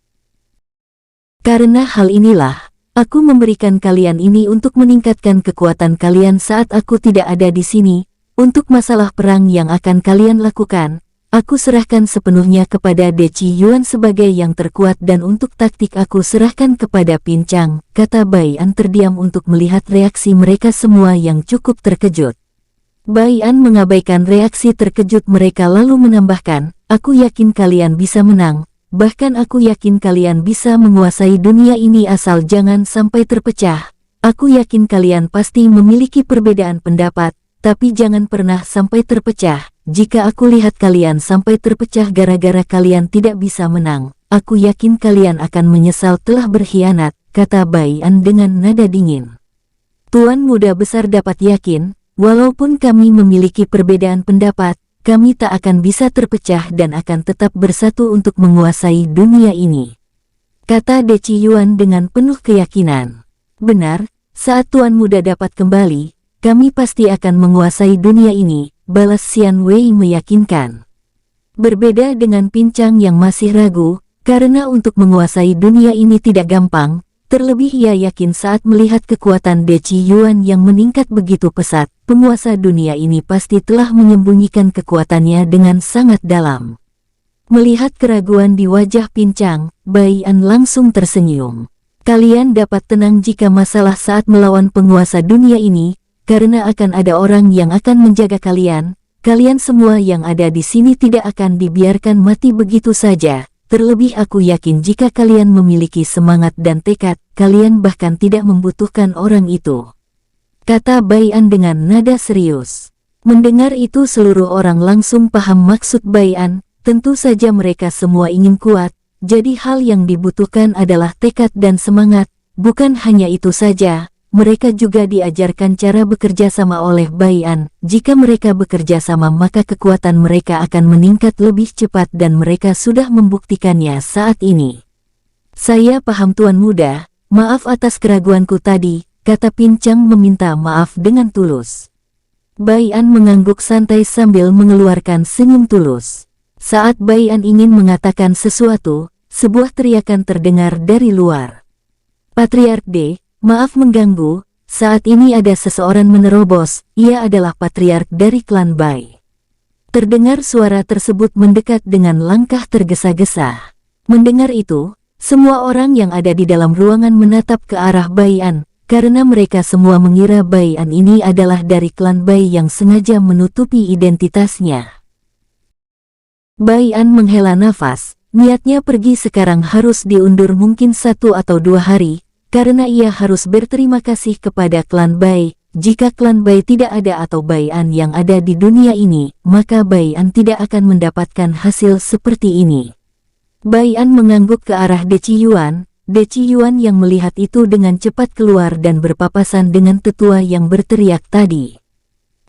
Karena hal inilah, aku memberikan kalian ini untuk meningkatkan kekuatan kalian saat aku tidak ada di sini. Untuk masalah perang yang akan kalian lakukan, aku serahkan sepenuhnya kepada De Qiyuan sebagai yang terkuat dan untuk taktik aku serahkan kepada Pin Chang, kata Bai An terdiam untuk melihat reaksi mereka semua yang cukup terkejut. Bai An mengabaikan reaksi terkejut mereka lalu menambahkan, aku yakin kalian bisa menang. Bahkan aku yakin kalian bisa menguasai dunia ini asal jangan sampai terpecah. Aku yakin kalian pasti memiliki perbedaan pendapat, tapi jangan pernah sampai terpecah. Jika aku lihat kalian sampai terpecah gara-gara kalian tidak bisa menang, aku yakin kalian akan menyesal telah berkhianat, kata Bai An dengan nada dingin. Tuan Muda Besar dapat yakin, walaupun kami memiliki perbedaan pendapat, kami tak akan bisa terpecah dan akan tetap bersatu untuk menguasai dunia ini, kata De Qiyuan dengan penuh keyakinan. Benar, saat Tuan Muda dapat kembali, kami pasti akan menguasai dunia ini, balas Xian Wei meyakinkan. Berbeda dengan Pin Chang yang masih ragu, karena untuk menguasai dunia ini tidak gampang, terlebih ia yakin saat melihat kekuatan De Qiyuan yang meningkat begitu pesat, penguasa dunia ini pasti telah menyembunyikan kekuatannya dengan sangat dalam. Melihat keraguan di wajah Pin Chang, Bai An langsung tersenyum. Kalian dapat tenang jika masalah saat melawan penguasa dunia ini, karena akan ada orang yang akan menjaga kalian. Kalian semua yang ada di sini tidak akan dibiarkan mati begitu saja. Terlebih aku yakin jika kalian memiliki semangat dan tekad, kalian bahkan tidak membutuhkan orang itu, kata Bai An dengan nada serius. Mendengar itu seluruh orang langsung paham maksud Bai An, tentu saja mereka semua ingin kuat, jadi hal yang dibutuhkan adalah tekad dan semangat. Bukan hanya itu saja, mereka juga diajarkan cara bekerja sama oleh Bai An. Jika mereka bekerja sama maka kekuatan mereka akan meningkat lebih cepat dan mereka sudah membuktikannya saat ini. Saya paham Tuan Muda, maaf atas keraguanku tadi, kata Pin Chang meminta maaf dengan tulus. Bai An mengangguk santai sambil mengeluarkan senyum tulus. Saat Bai An ingin mengatakan sesuatu, sebuah teriakan terdengar dari luar. Patriark D, maaf mengganggu, saat ini ada seseorang menerobos, ia adalah patriark dari klan Bai. Terdengar suara tersebut mendekat dengan langkah tergesa-gesa. Mendengar itu, semua orang yang ada di dalam ruangan menatap ke arah Bai An, karena mereka semua mengira Bai An ini adalah dari klan Bai yang sengaja menutupi identitasnya. Bai An menghela nafas, niatnya pergi sekarang harus diundur mungkin 1 atau 2 hari, karena ia harus berterima kasih kepada klan Bai. Jika klan Bai tidak ada atau Bai An yang ada di dunia ini, maka Bai An tidak akan mendapatkan hasil seperti ini. Bai An mengangguk ke arah De Qiyuan. De Qiyuan yang melihat itu dengan cepat keluar dan berpapasan dengan tetua yang berteriak tadi.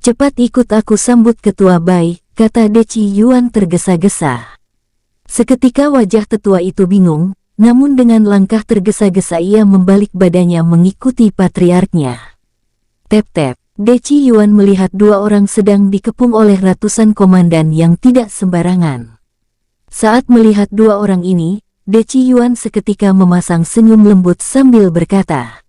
Cepat ikut aku sambut Ketua Bai, kata Deci Yuan tergesa-gesa. Seketika wajah tetua itu bingung, namun dengan langkah tergesa-gesa ia membalik badannya mengikuti patriarknya. Tep-tep, Deci Yuan melihat dua orang sedang dikepung oleh ratusan komandan yang tidak sembarangan. Saat melihat dua orang ini, Deci Yuan seketika memasang senyum lembut sambil berkata,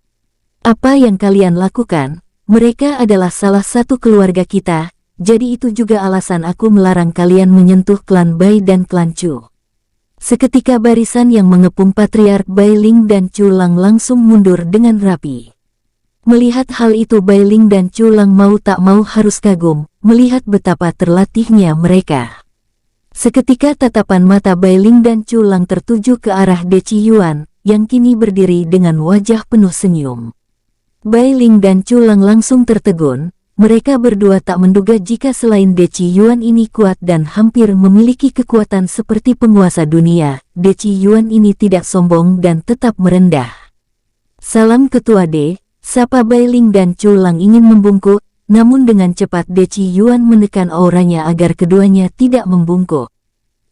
"Apa yang kalian lakukan? Mereka adalah salah satu keluarga kita, jadi itu juga alasan aku melarang kalian menyentuh klan Bai dan klan Chu." Seketika barisan yang mengepung Patriark Bai Ling dan Chu Lang langsung mundur dengan rapi. Melihat hal itu Bai Ling dan Chu Lang mau tak mau harus kagum, melihat betapa terlatihnya mereka. Seketika tatapan mata Bai Ling dan Chu Lang tertuju ke arah Deci Yuan, yang kini berdiri dengan wajah penuh senyum. Bai Ling dan Chu Lang langsung tertegun, mereka berdua tak menduga jika selain Deci Yuan ini kuat dan hampir memiliki kekuatan seperti penguasa dunia, Deci Yuan ini tidak sombong dan tetap merendah. "Salam Ketua D," sapa Bai Ling dan Chu Lang ingin membungkuk, namun dengan cepat Deci Yuan menekan auranya agar keduanya tidak membungkuk.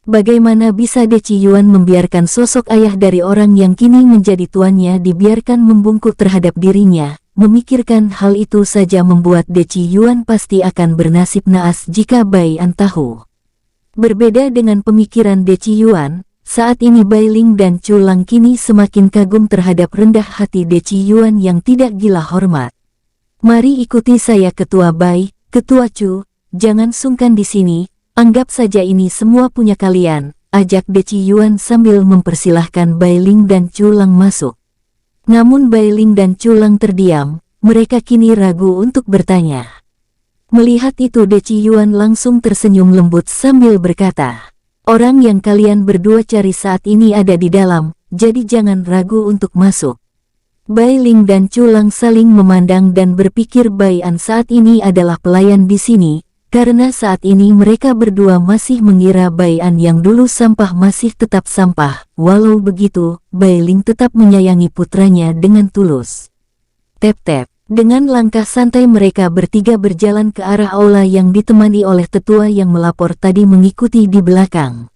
Bagaimana bisa Deci Yuan membiarkan sosok ayah dari orang yang kini menjadi tuannya dibiarkan membungkuk terhadap dirinya? Memikirkan hal itu saja membuat Deci Yuan pasti akan bernasib naas jika Bai An tahu. Berbeda dengan pemikiran Deci Yuan, saat ini Bai Ling dan Chu Lang kini semakin kagum terhadap rendah hati Deci Yuan yang tidak gila hormat. "Mari ikuti saya Ketua Bai, Ketua Chu, jangan sungkan di sini, anggap saja ini semua punya kalian," ajak Deci Yuan sambil mempersilahkan Bai Ling dan Chu Lang masuk. Namun Bai Ling dan Chu Lang terdiam, mereka kini ragu untuk bertanya. Melihat itu Deci Yuan langsung tersenyum lembut sambil berkata, "Orang yang kalian berdua cari saat ini ada di dalam, jadi jangan ragu untuk masuk." Bai Ling dan Chu Lang saling memandang dan berpikir Bai An saat ini adalah pelayan di sini, karena saat ini mereka berdua masih mengira Bai An yang dulu sampah masih tetap sampah. Walau begitu, Bai Ling tetap menyayangi putranya dengan tulus. Tep-tep, dengan langkah santai mereka bertiga berjalan ke arah aula yang ditemani oleh tetua yang melapor tadi mengikuti di belakang.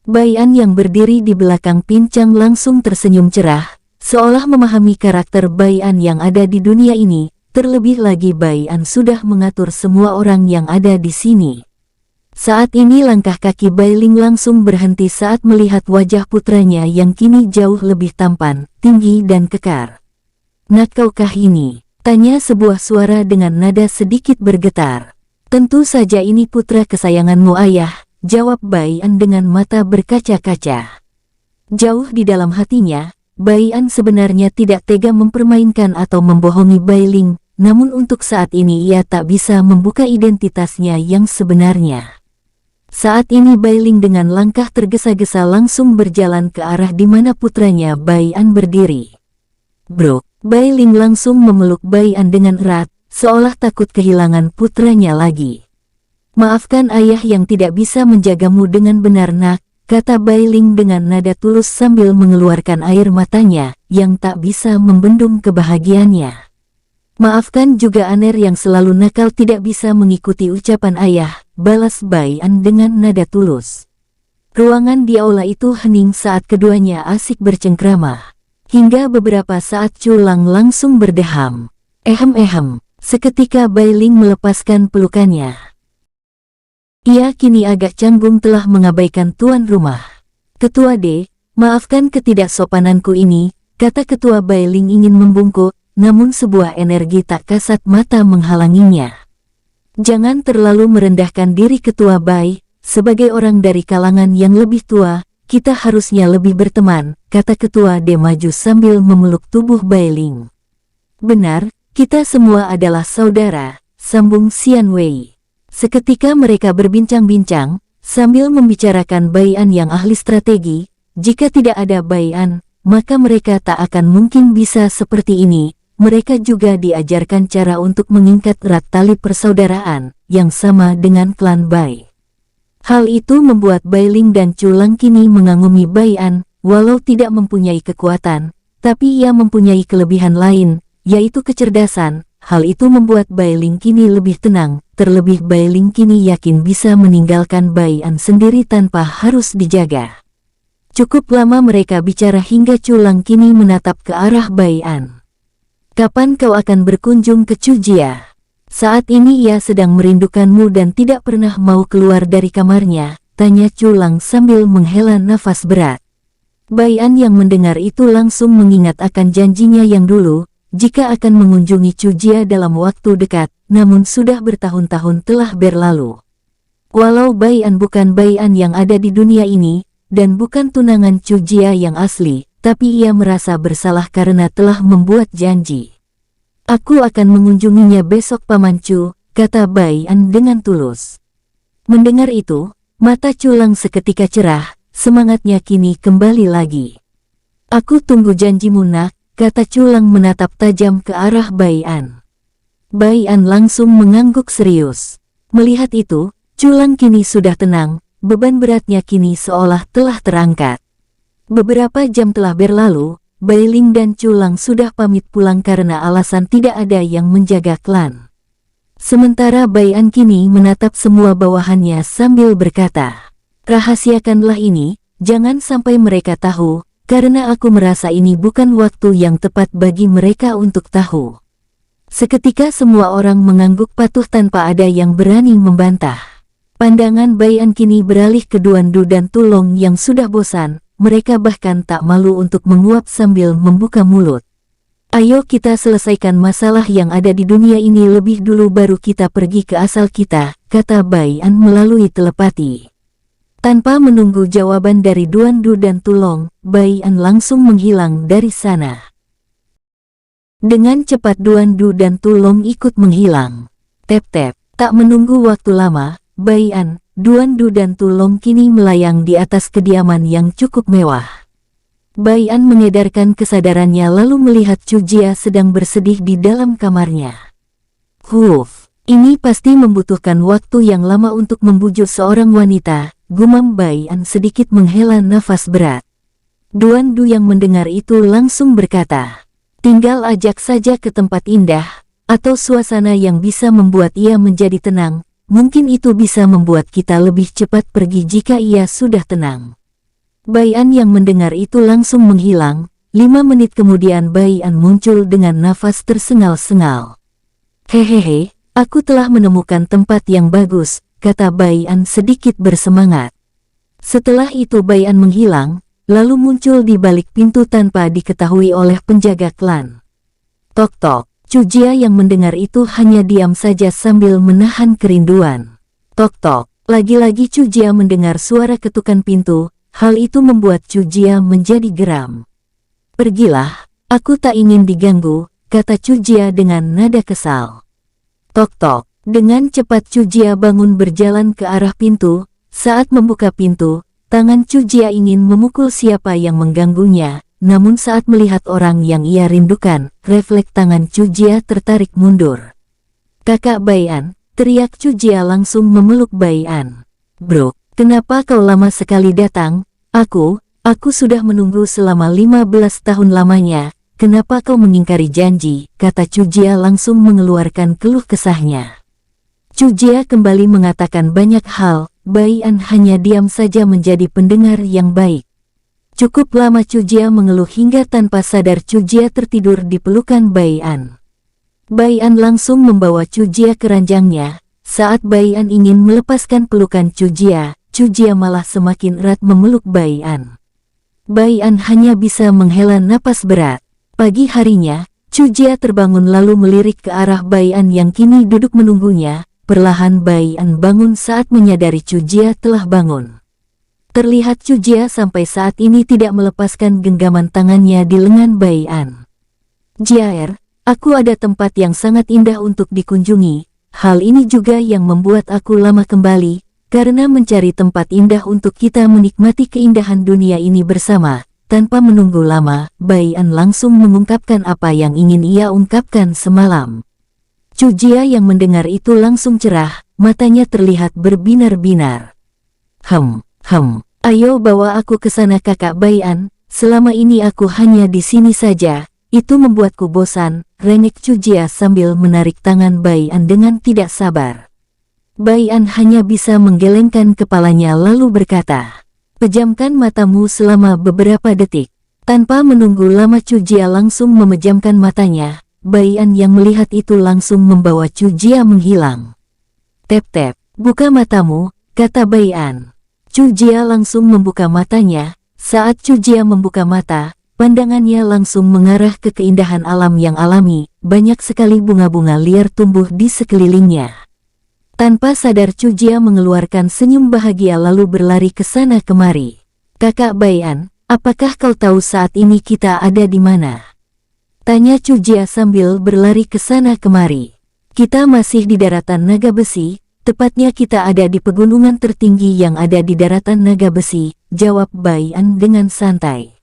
Bai An yang berdiri di belakang pincang langsung tersenyum cerah, seolah memahami karakter Bai An yang ada di dunia ini. Terlebih lagi Bai An sudah mengatur semua orang yang ada di sini. Saat ini langkah kaki Bai Ling langsung berhenti saat melihat wajah putranya yang kini jauh lebih tampan, tinggi dan kekar. "Nak kaukah ini?" tanya sebuah suara dengan nada sedikit bergetar. "Tentu saja ini putra kesayanganmu ayah," jawab Bai An dengan mata berkaca-kaca. Jauh di dalam hatinya, Bai An sebenarnya tidak tega mempermainkan atau membohongi Bai Ling. Namun untuk saat ini ia tak bisa membuka identitasnya yang sebenarnya. Saat ini Bai Ling dengan langkah tergesa-gesa langsung berjalan ke arah di mana putranya Bai An berdiri. "Bro," Bai Ling langsung memeluk Bai An dengan erat, seolah takut kehilangan putranya lagi. "Maafkan ayah yang tidak bisa menjagamu dengan benar nak," kata Bai Ling dengan nada tulus sambil mengeluarkan air matanya, yang tak bisa membendung kebahagiaannya. "Maafkan juga Aner yang selalu nakal tidak bisa mengikuti ucapan ayah," balas Bai An dengan nada tulus. Ruangan di aula itu hening saat keduanya asik bercengkrama. Hingga beberapa saat Chu Lang langsung berdeham. Ehem. Seketika Bai Ling melepaskan pelukannya. Ia kini agak canggung telah mengabaikan tuan rumah. "Ketua D, maafkan ketidaksopananku ini," kata Ketua Bai Ling ingin membungkuk. Namun sebuah energi tak kasat mata menghalanginya. "Jangan terlalu merendahkan diri Ketua Bai, sebagai orang dari kalangan yang lebih tua, kita harusnya lebih berteman," kata Ketua D maju sambil memeluk tubuh Bai Ling. "Benar, kita semua adalah saudara," sambung Xian Wei. Seketika mereka berbincang-bincang, sambil membicarakan Bai An yang ahli strategi. Jika tidak ada Bai An, maka mereka tak akan mungkin bisa seperti ini. Mereka juga diajarkan cara untuk mengikat erat tali persaudaraan, yang sama dengan klan Bai. Hal itu membuat Bai Ling dan Chu Lang kini mengagumi Bai An, walau tidak mempunyai kekuatan, tapi ia mempunyai kelebihan lain, yaitu kecerdasan. hal itu membuat Bai Ling kini lebih tenang, terlebih Bai Ling kini yakin bisa meninggalkan Bai An sendiri tanpa harus dijaga. Cukup lama mereka bicara hingga Culang kini menatap ke arah Bai An. "Kapan kau akan berkunjung ke Cujia? Saat ini ia sedang merindukanmu dan tidak pernah mau keluar dari kamarnya," tanya Culang sambil menghela nafas berat. Bai An yang mendengar itu langsung mengingat akan janjinya yang dulu, jika akan mengunjungi Cujia dalam waktu dekat, namun sudah bertahun-tahun telah berlalu. Walau Bai An bukan Bai An yang ada di dunia ini, dan bukan tunangan Cujia yang asli, tapi ia merasa bersalah karena telah membuat janji. "Aku akan mengunjunginya besok Paman Cu," kata Bai An dengan tulus. Mendengar itu, mata Culang seketika cerah, semangatnya kini kembali lagi. "Aku tunggu janjimu nak," kata Culang menatap tajam ke arah Bai An. Bai An langsung mengangguk serius. Melihat itu, Culang kini sudah tenang, beban beratnya kini seolah telah terangkat. Beberapa jam telah berlalu, Bai Ling dan Culang sudah pamit pulang karena alasan tidak ada yang menjaga klan. Sementara Bai An kini menatap semua bawahannya sambil berkata, "Rahasiakanlah ini, jangan sampai mereka tahu, karena aku merasa ini bukan waktu yang tepat bagi mereka untuk tahu." Seketika semua orang mengangguk patuh tanpa ada yang berani membantah. Pandangan Bai An kini beralih ke Duan Du dan Tulong yang sudah bosan, mereka bahkan tak malu untuk menguap sambil membuka mulut. "Ayo kita selesaikan masalah yang ada di dunia ini lebih dulu baru kita pergi ke asal kita," kata Bai An melalui telepati. Tanpa menunggu jawaban dari Duan Du dan Tulong, Bai An langsung menghilang dari sana. Dengan cepat Duan Du dan Tulong ikut menghilang. Tep-tep, tak menunggu waktu lama, Bai An, Duan Du dan Tulong kini melayang di atas kediaman yang cukup mewah. Bai An mengedarkan kesadarannya lalu melihat Cujia sedang bersedih di dalam kamarnya. Ini pasti membutuhkan waktu yang lama untuk membujuk seorang wanita," gumam Bai An sedikit menghela nafas berat. Duan Du yang mendengar itu langsung berkata, "Tinggal ajak saja ke tempat indah, atau suasana yang bisa membuat ia menjadi tenang. Mungkin itu bisa membuat kita lebih cepat pergi jika ia sudah tenang." Bai An yang mendengar itu langsung menghilang. 5 menit kemudian Bai An muncul dengan nafas tersengal-sengal. "Hehehe, aku telah menemukan tempat yang bagus," kata Bai An sedikit bersemangat. Setelah itu Bai An menghilang, lalu muncul di balik pintu tanpa diketahui oleh penjaga klan. Tok-tok. Cujia yang mendengar itu hanya diam saja sambil menahan kerinduan. Tok-tok. Lagi-lagi Cujia mendengar suara ketukan pintu, hal itu membuat Cujia menjadi geram. "Pergilah, aku tak ingin diganggu," kata Cujia dengan nada kesal. Tok-tok. Dengan cepat Cujia bangun berjalan ke arah pintu. Saat membuka pintu, tangan Cujia ingin memukul siapa yang mengganggunya. Namun saat melihat orang yang ia rindukan, refleks tangan Cujia tertarik mundur. "Kakak Bai An," teriak Cujia langsung memeluk Bai An. "Bro, kenapa kau lama sekali datang? Aku sudah menunggu selama 15 tahun lamanya, kenapa kau mengingkari janji?" kata Cujia langsung mengeluarkan keluh kesahnya. Cujia kembali mengatakan banyak hal, Bai An hanya diam saja menjadi pendengar yang baik. Cukup lama Cujia mengeluh hingga tanpa sadar Cujia tertidur di pelukan Bai An. Bai An langsung membawa Cujia ke ranjangnya. Saat Bai An ingin melepaskan pelukan Cujia, Cujia malah semakin erat memeluk Bai An. Bai An hanya bisa menghela napas berat. Pagi harinya, Cujia terbangun lalu melirik ke arah Bai An yang kini duduk menunggunya. Perlahan Bai An bangun saat menyadari Cujia telah bangun. Terlihat Cujia sampai saat ini tidak melepaskan genggaman tangannya di lengan Bai An. "Jiaer, aku ada tempat yang sangat indah untuk dikunjungi. Hal ini juga yang membuat aku lama kembali, karena mencari tempat indah untuk kita menikmati keindahan dunia ini bersama." Tanpa menunggu lama, Bai An langsung mengungkapkan apa yang ingin ia ungkapkan semalam. Cujia yang mendengar itu langsung cerah, matanya terlihat berbinar-binar. Ayo bawa aku ke sana kakak Bai An, selama ini aku hanya di sini saja, itu membuatku bosan, rengek Chujia sambil menarik tangan Bai An dengan tidak sabar. Bai An hanya bisa menggelengkan kepalanya lalu berkata, "Pejamkan matamu selama beberapa detik." Tanpa menunggu lama Chujia langsung memejamkan matanya. Bai An yang melihat itu langsung membawa Chujia menghilang. "Tep-tep, buka matamu," kata Bai An. Chujia langsung membuka matanya. Saat Chujia membuka mata, pandangannya langsung mengarah ke keindahan alam yang alami. Banyak sekali bunga-bunga liar tumbuh di sekelilingnya. Tanpa sadar Chujia mengeluarkan senyum bahagia lalu berlari ke sana kemari. "Kakak Bai An, apakah kau tahu saat ini kita ada di mana?" tanya Chujia sambil berlari ke sana kemari. "Kita masih di daratan naga besi, tepatnya kita ada di pegunungan tertinggi yang ada di daratan naga besi," jawab Bai An dengan santai.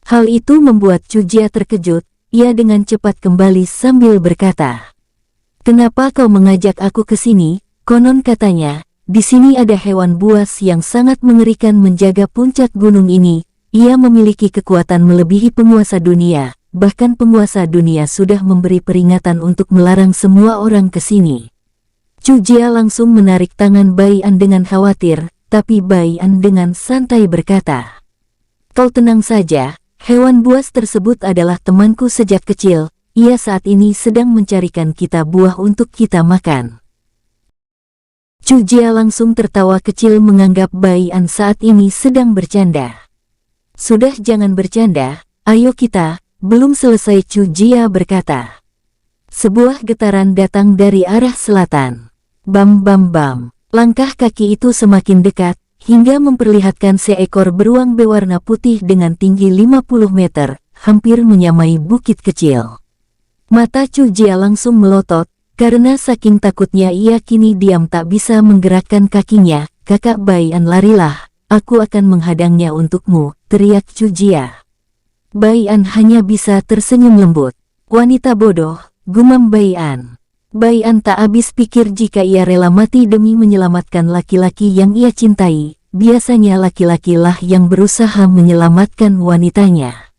Hal itu membuat Chujia terkejut. Ia dengan cepat kembali sambil berkata, "Kenapa kau mengajak aku ke sini?" Konon katanya, di sini ada hewan buas yang sangat mengerikan menjaga puncak gunung ini. Ia memiliki kekuatan melebihi penguasa dunia. Bahkan penguasa dunia sudah memberi peringatan untuk melarang semua orang ke sini. Chujia langsung menarik tangan Bai An dengan khawatir, tapi Bai An dengan santai berkata, "Kau tenang saja. Hewan buas tersebut adalah temanku sejak kecil. Ia saat ini sedang mencarikan kita buah untuk kita makan." Chujia langsung tertawa kecil menganggap Bai An saat ini sedang bercanda. "Sudah jangan bercanda, ayo kita." Belum selesai Chujia berkata, sebuah getaran datang dari arah selatan. Bam bam bam. Langkah kaki itu semakin dekat, hingga memperlihatkan seekor beruang berwarna putih dengan tinggi 50 meter, hampir menyamai bukit kecil. Mata Chujia langsung melotot, karena saking takutnya ia kini diam tak bisa menggerakkan kakinya. "Kakak Bai An, larilah, aku akan menghadangnya untukmu," teriak Chujia. Bai An hanya bisa tersenyum lembut. "Wanita bodoh," gumam Bai An. Bai An tak habis pikir jika ia rela mati demi menyelamatkan laki-laki yang ia cintai. Biasanya laki-lakilah yang berusaha menyelamatkan wanitanya.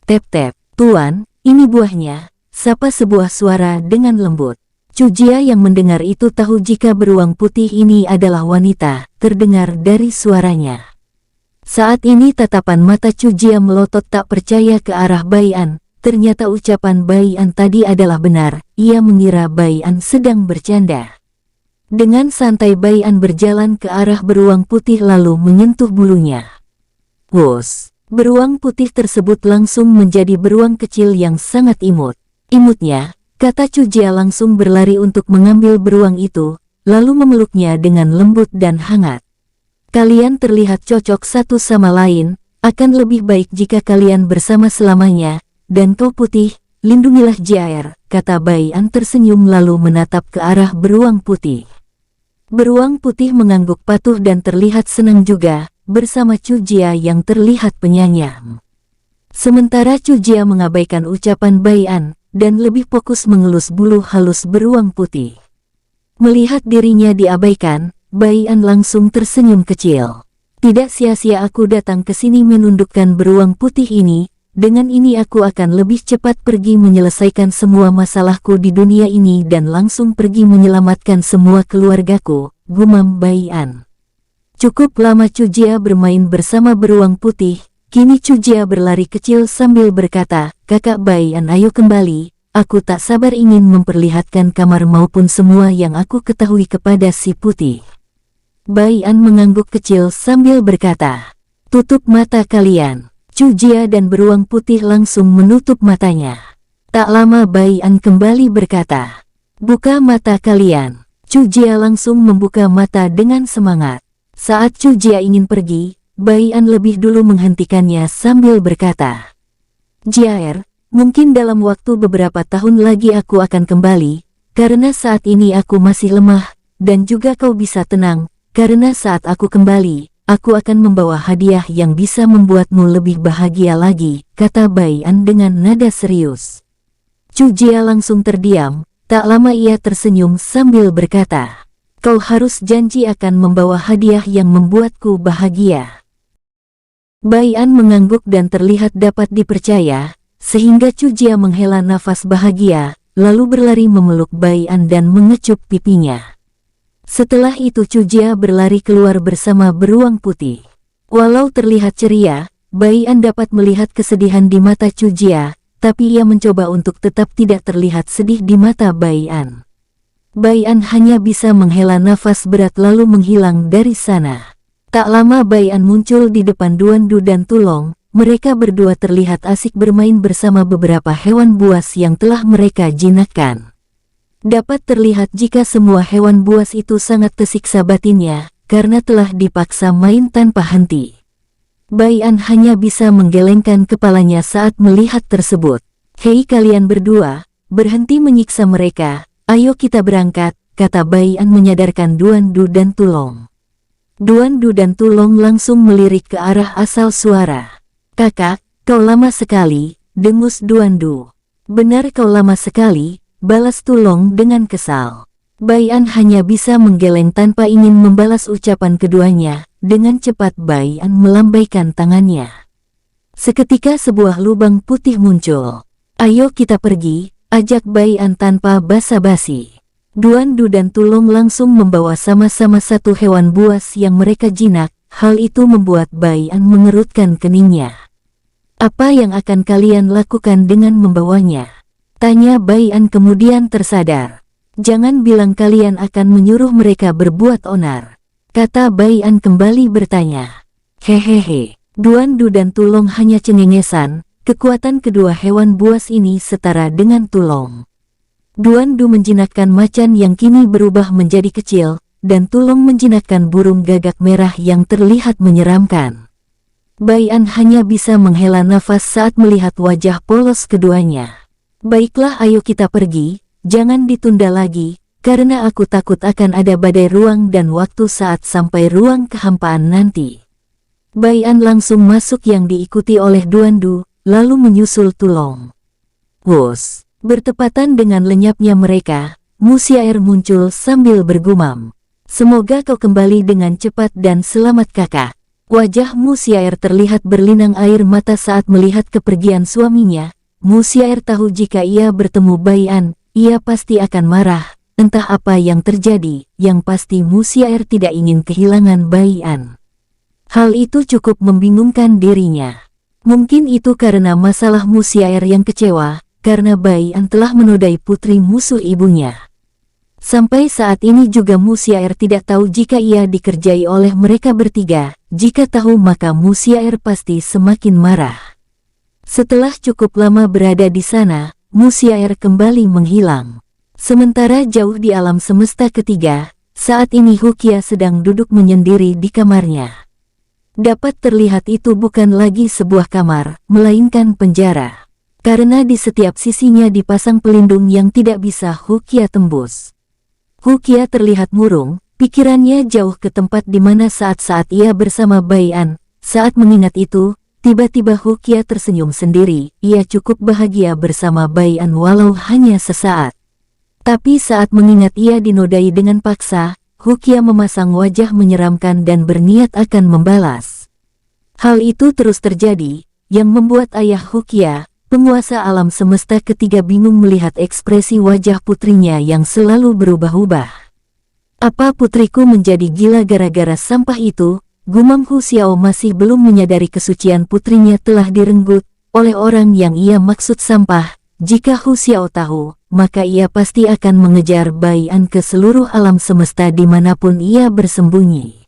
"Tep-tep, tuan, ini buahnya," sapa sebuah suara dengan lembut. Chujia yang mendengar itu tahu jika beruang putih ini adalah wanita, terdengar dari suaranya. Saat ini tatapan mata Chujia melotot tak percaya ke arah Bai An. Ternyata ucapan Bai An tadi adalah benar. Ia mengira Bai An sedang bercanda. Dengan santai Bai An berjalan ke arah beruang putih lalu menyentuh bulunya. Wos! Beruang putih tersebut langsung menjadi beruang kecil yang sangat imut. "Imutnya," kata Chujia langsung berlari untuk mengambil beruang itu, lalu memeluknya dengan lembut dan hangat. "Kalian terlihat cocok satu sama lain, akan lebih baik jika kalian bersama selamanya, dan kau putih, lindungilah Jair," kata Bai An tersenyum lalu menatap ke arah beruang putih. Beruang putih mengangguk patuh dan terlihat senang juga, bersama Chujia yang terlihat penyayang. Sementara Chujia mengabaikan ucapan Bai An, dan lebih fokus mengelus bulu halus beruang putih. Melihat dirinya diabaikan, Bai An langsung tersenyum kecil. "Tidak sia-sia aku datang ke sini menundukkan beruang putih ini. Dengan ini aku akan lebih cepat pergi menyelesaikan semua masalahku di dunia ini dan langsung pergi menyelamatkan semua keluargaku," gumam Bai An. Cukup lama Chujia bermain bersama beruang putih. Kini Chujia berlari kecil sambil berkata, "Kakak Bai An, ayo kembali. Aku tak sabar ingin memperlihatkan kamar maupun semua yang aku ketahui kepada si putih." Bai An mengangguk kecil sambil berkata, "Tutup mata kalian." Chujia dan beruang putih langsung menutup matanya. Tak lama Bai An kembali berkata, "Buka mata kalian." Chujia langsung membuka mata dengan semangat. Saat Chujia ingin pergi, Bai An lebih dulu menghentikannya sambil berkata, "Jair, mungkin dalam waktu beberapa tahun lagi aku akan kembali, karena saat ini aku masih lemah, dan juga kau bisa tenang, karena saat aku kembali, aku akan membawa hadiah yang bisa membuatmu lebih bahagia lagi," kata Bai An dengan nada serius. Chujia langsung terdiam, tak lama ia tersenyum sambil berkata, "Kau harus janji akan membawa hadiah yang membuatku bahagia." Bai An mengangguk dan terlihat dapat dipercaya. sehingga Chujia menghela nafas bahagia, lalu berlari memeluk Baian dan mengecup pipinya. Setelah itu Chujia berlari keluar bersama beruang putih. Walau terlihat ceria, Baian dapat melihat kesedihan di mata Chujia, tapi ia mencoba untuk tetap tidak terlihat sedih di mata Baian. Baian hanya bisa menghela nafas berat lalu menghilang dari sana. Tak lama Baian muncul di depan Duandu dan Tulong. Mereka berdua terlihat asik bermain bersama beberapa hewan buas yang telah mereka jinakkan. Dapat terlihat jika semua hewan buas itu sangat tersiksa batinnya, karena telah dipaksa main tanpa henti. Baian hanya bisa menggelengkan kepalanya saat melihat tersebut. "Hei kalian berdua, berhenti menyiksa mereka, ayo kita berangkat," kata Baian menyadarkan Duandu dan Tulong. Duandu dan Tulong langsung melirik ke arah asal suara. "Kakak, kau lama sekali," dengus Duandu. "Benar kau lama sekali," balas Tulong dengan kesal. Baian hanya bisa menggeleng tanpa ingin membalas ucapan keduanya. Dengan cepat Baian melambaikan tangannya. Seketika sebuah lubang putih muncul. "Ayo kita pergi," ajak Baian tanpa basa-basi. Duandu dan Tulong langsung membawa sama-sama satu hewan buas yang mereka jinak. Hal itu membuat Baian mengerutkan keningnya. "Apa yang akan kalian lakukan dengan membawanya?" tanya Baian kemudian tersadar. "Jangan bilang kalian akan menyuruh mereka berbuat onar," kata Baian kembali bertanya. "Hehehe." Duandu dan Tulong hanya cengengesan. Kekuatan kedua hewan buas ini setara dengan Tulong. Duandu menjinakkan macan yang kini berubah menjadi kecil, dan Tulong menjinakkan burung gagak merah yang terlihat menyeramkan. Baian hanya bisa menghela nafas saat melihat wajah polos keduanya. "Baiklah, ayo kita pergi, jangan ditunda lagi, karena aku takut akan ada badai ruang dan waktu saat sampai ruang kehampaan nanti." Baian langsung masuk yang diikuti oleh Duandu, lalu menyusul Tulong. Wus! Bertepatan dengan lenyapnya mereka, Musiaer muncul sambil bergumam. "Semoga kau kembali dengan cepat dan selamat kakak." Wajah Musiaer terlihat berlinang air mata saat melihat kepergian suaminya. Musiaer tahu jika ia bertemu Baian, ia pasti akan marah. Entah apa yang terjadi, yang pasti Musiaer tidak ingin kehilangan Baian. Hal itu cukup membingungkan dirinya. Mungkin itu karena masalah Musiaer yang kecewa, karena Baian telah menodai putri musuh ibunya. Sampai saat ini juga Musiaer tidak tahu jika ia dikerjai oleh mereka bertiga. Jika tahu maka Musiaer pasti semakin marah. Setelah cukup lama berada di sana, Musiaer kembali menghilang. Sementara jauh di alam semesta ketiga, saat ini Hukia sedang duduk menyendiri di kamarnya. Dapat terlihat itu bukan lagi sebuah kamar, melainkan penjara. Karena di setiap sisinya dipasang pelindung yang tidak bisa Hukia tembus. Hukia terlihat murung. Pikirannya jauh ke tempat di mana saat-saat ia bersama Baian. Saat mengingat itu, tiba-tiba Hukia tersenyum sendiri. Ia cukup bahagia bersama Baian walau hanya sesaat. Tapi saat mengingat ia dinodai dengan paksa, Hukia memasang wajah menyeramkan dan berniat akan membalas. Hal itu terus terjadi, yang membuat ayah Hukia, penguasa alam semesta ketiga, bingung melihat ekspresi wajah putrinya yang selalu berubah-ubah. "Apa putriku menjadi gila gara-gara sampah itu?" gumam Hu Xiao masih belum menyadari kesucian putrinya telah direnggut oleh orang yang ia maksud sampah. Jika Hu Xiao tahu, maka ia pasti akan mengejar Baian ke seluruh alam semesta dimanapun ia bersembunyi.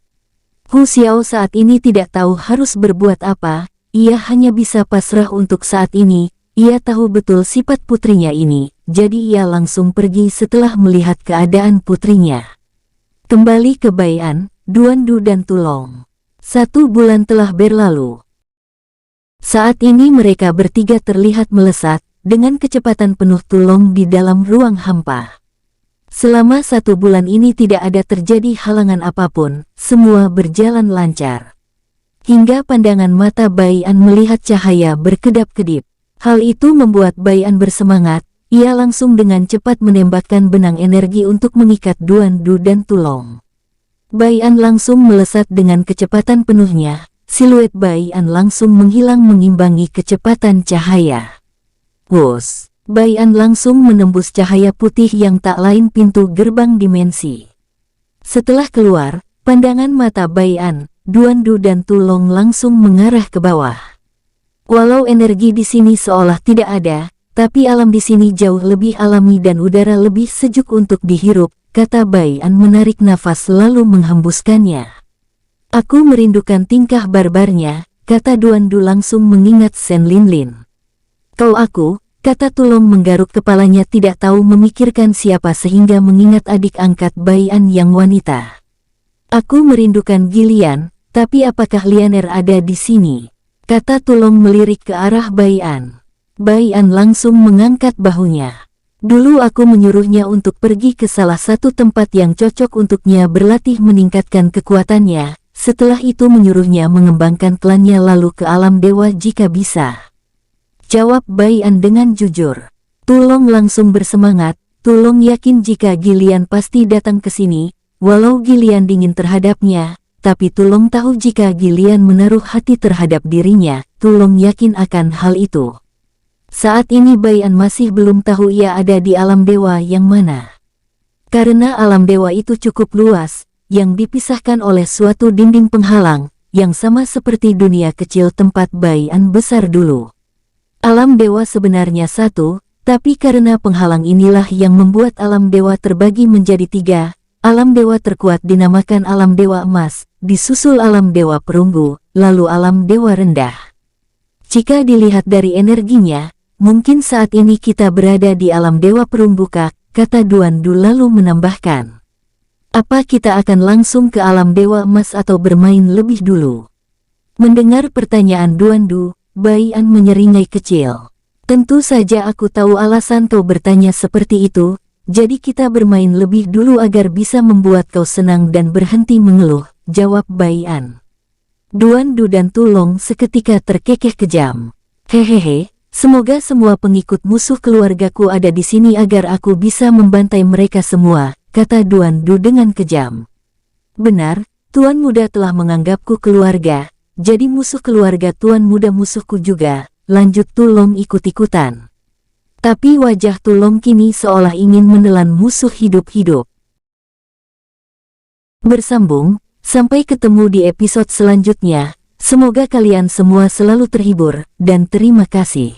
Hu Xiao saat ini tidak tahu harus berbuat apa, ia hanya bisa pasrah untuk saat ini. Ia tahu betul sifat putrinya ini, jadi ia langsung pergi setelah melihat keadaan putrinya. Kembali ke Baian, Duandu dan Tulong. 1 bulan telah berlalu. Saat ini mereka bertiga terlihat melesat, dengan kecepatan penuh Tulong di dalam ruang hampa. Selama 1 bulan ini tidak ada terjadi halangan apapun, semua berjalan lancar. Hingga pandangan mata Baian melihat cahaya berkedap-kedip. Hal itu membuat Baian bersemangat. Ia langsung dengan cepat menembakkan benang energi untuk mengikat Duandu dan Tulong. Baian langsung melesat dengan kecepatan penuhnya. Siluet Baian langsung menghilang mengimbangi kecepatan cahaya. Wos, Baian langsung menembus cahaya putih yang tak lain pintu gerbang dimensi. Setelah keluar, pandangan mata Baian, Duandu dan Tulong langsung mengarah ke bawah. Walau energi di sini seolah tidak ada, tapi alam di sini jauh lebih alami dan udara lebih sejuk untuk dihirup, kata Baian menarik nafas lalu menghembuskannya. Aku merindukan tingkah barbarnya, kata Duandu langsung mengingat Sen Linlin. Kau aku, kata Tulong menggaruk kepalanya tidak tahu memikirkan siapa sehingga mengingat adik angkat Baian yang wanita. Aku merindukan Gillian, tapi apakah Lianer ada di sini? Kata Tulong melirik ke arah Baian. Baian langsung mengangkat bahunya. Dulu aku menyuruhnya untuk pergi ke salah satu tempat yang cocok untuknya berlatih meningkatkan kekuatannya, setelah itu menyuruhnya mengembangkan klannya lalu ke alam dewa jika bisa. Jawab Baian dengan jujur. Tulong langsung bersemangat, Tulong yakin jika Gillian pasti datang ke sini, walau Gillian dingin terhadapnya, tapi Tulong tahu jika Gillian menaruh hati terhadap dirinya, Tulong yakin akan hal itu. Saat ini Baian masih belum tahu ia ada di alam dewa yang mana. Karena alam dewa itu cukup luas, yang dipisahkan oleh suatu dinding penghalang, yang sama seperti dunia kecil tempat Baian besar dulu. Alam dewa sebenarnya satu, tapi karena penghalang inilah yang membuat alam dewa terbagi menjadi tiga. Alam dewa terkuat dinamakan alam dewa emas, disusul alam dewa perunggu, lalu alam dewa rendah. Jika dilihat dari energinya, mungkin saat ini kita berada di alam dewa perunggu kata Duandu lalu menambahkan. Apa kita akan langsung ke alam dewa emas atau bermain lebih dulu? Mendengar pertanyaan Duandu, Baian menyeringai kecil. Tentu saja aku tahu alasan kau bertanya seperti itu, jadi kita bermain lebih dulu agar bisa membuat kau senang dan berhenti mengeluh, jawab Baian. Duandu dan Tulong seketika terkekeh kejam. Hehehe, semoga semua pengikut musuh keluargaku ada di sini agar aku bisa membantai mereka semua, kata Duandu dengan kejam. Benar, Tuan Muda telah menganggapku keluarga. Jadi musuh keluarga Tuan Muda musuhku juga, lanjut Tulong ikut-ikutan. Tapi wajah Tulong kini seolah ingin menelan musuh hidup-hidup. Bersambung, sampai ketemu di episode selanjutnya. Semoga kalian semua selalu terhibur, dan terima kasih.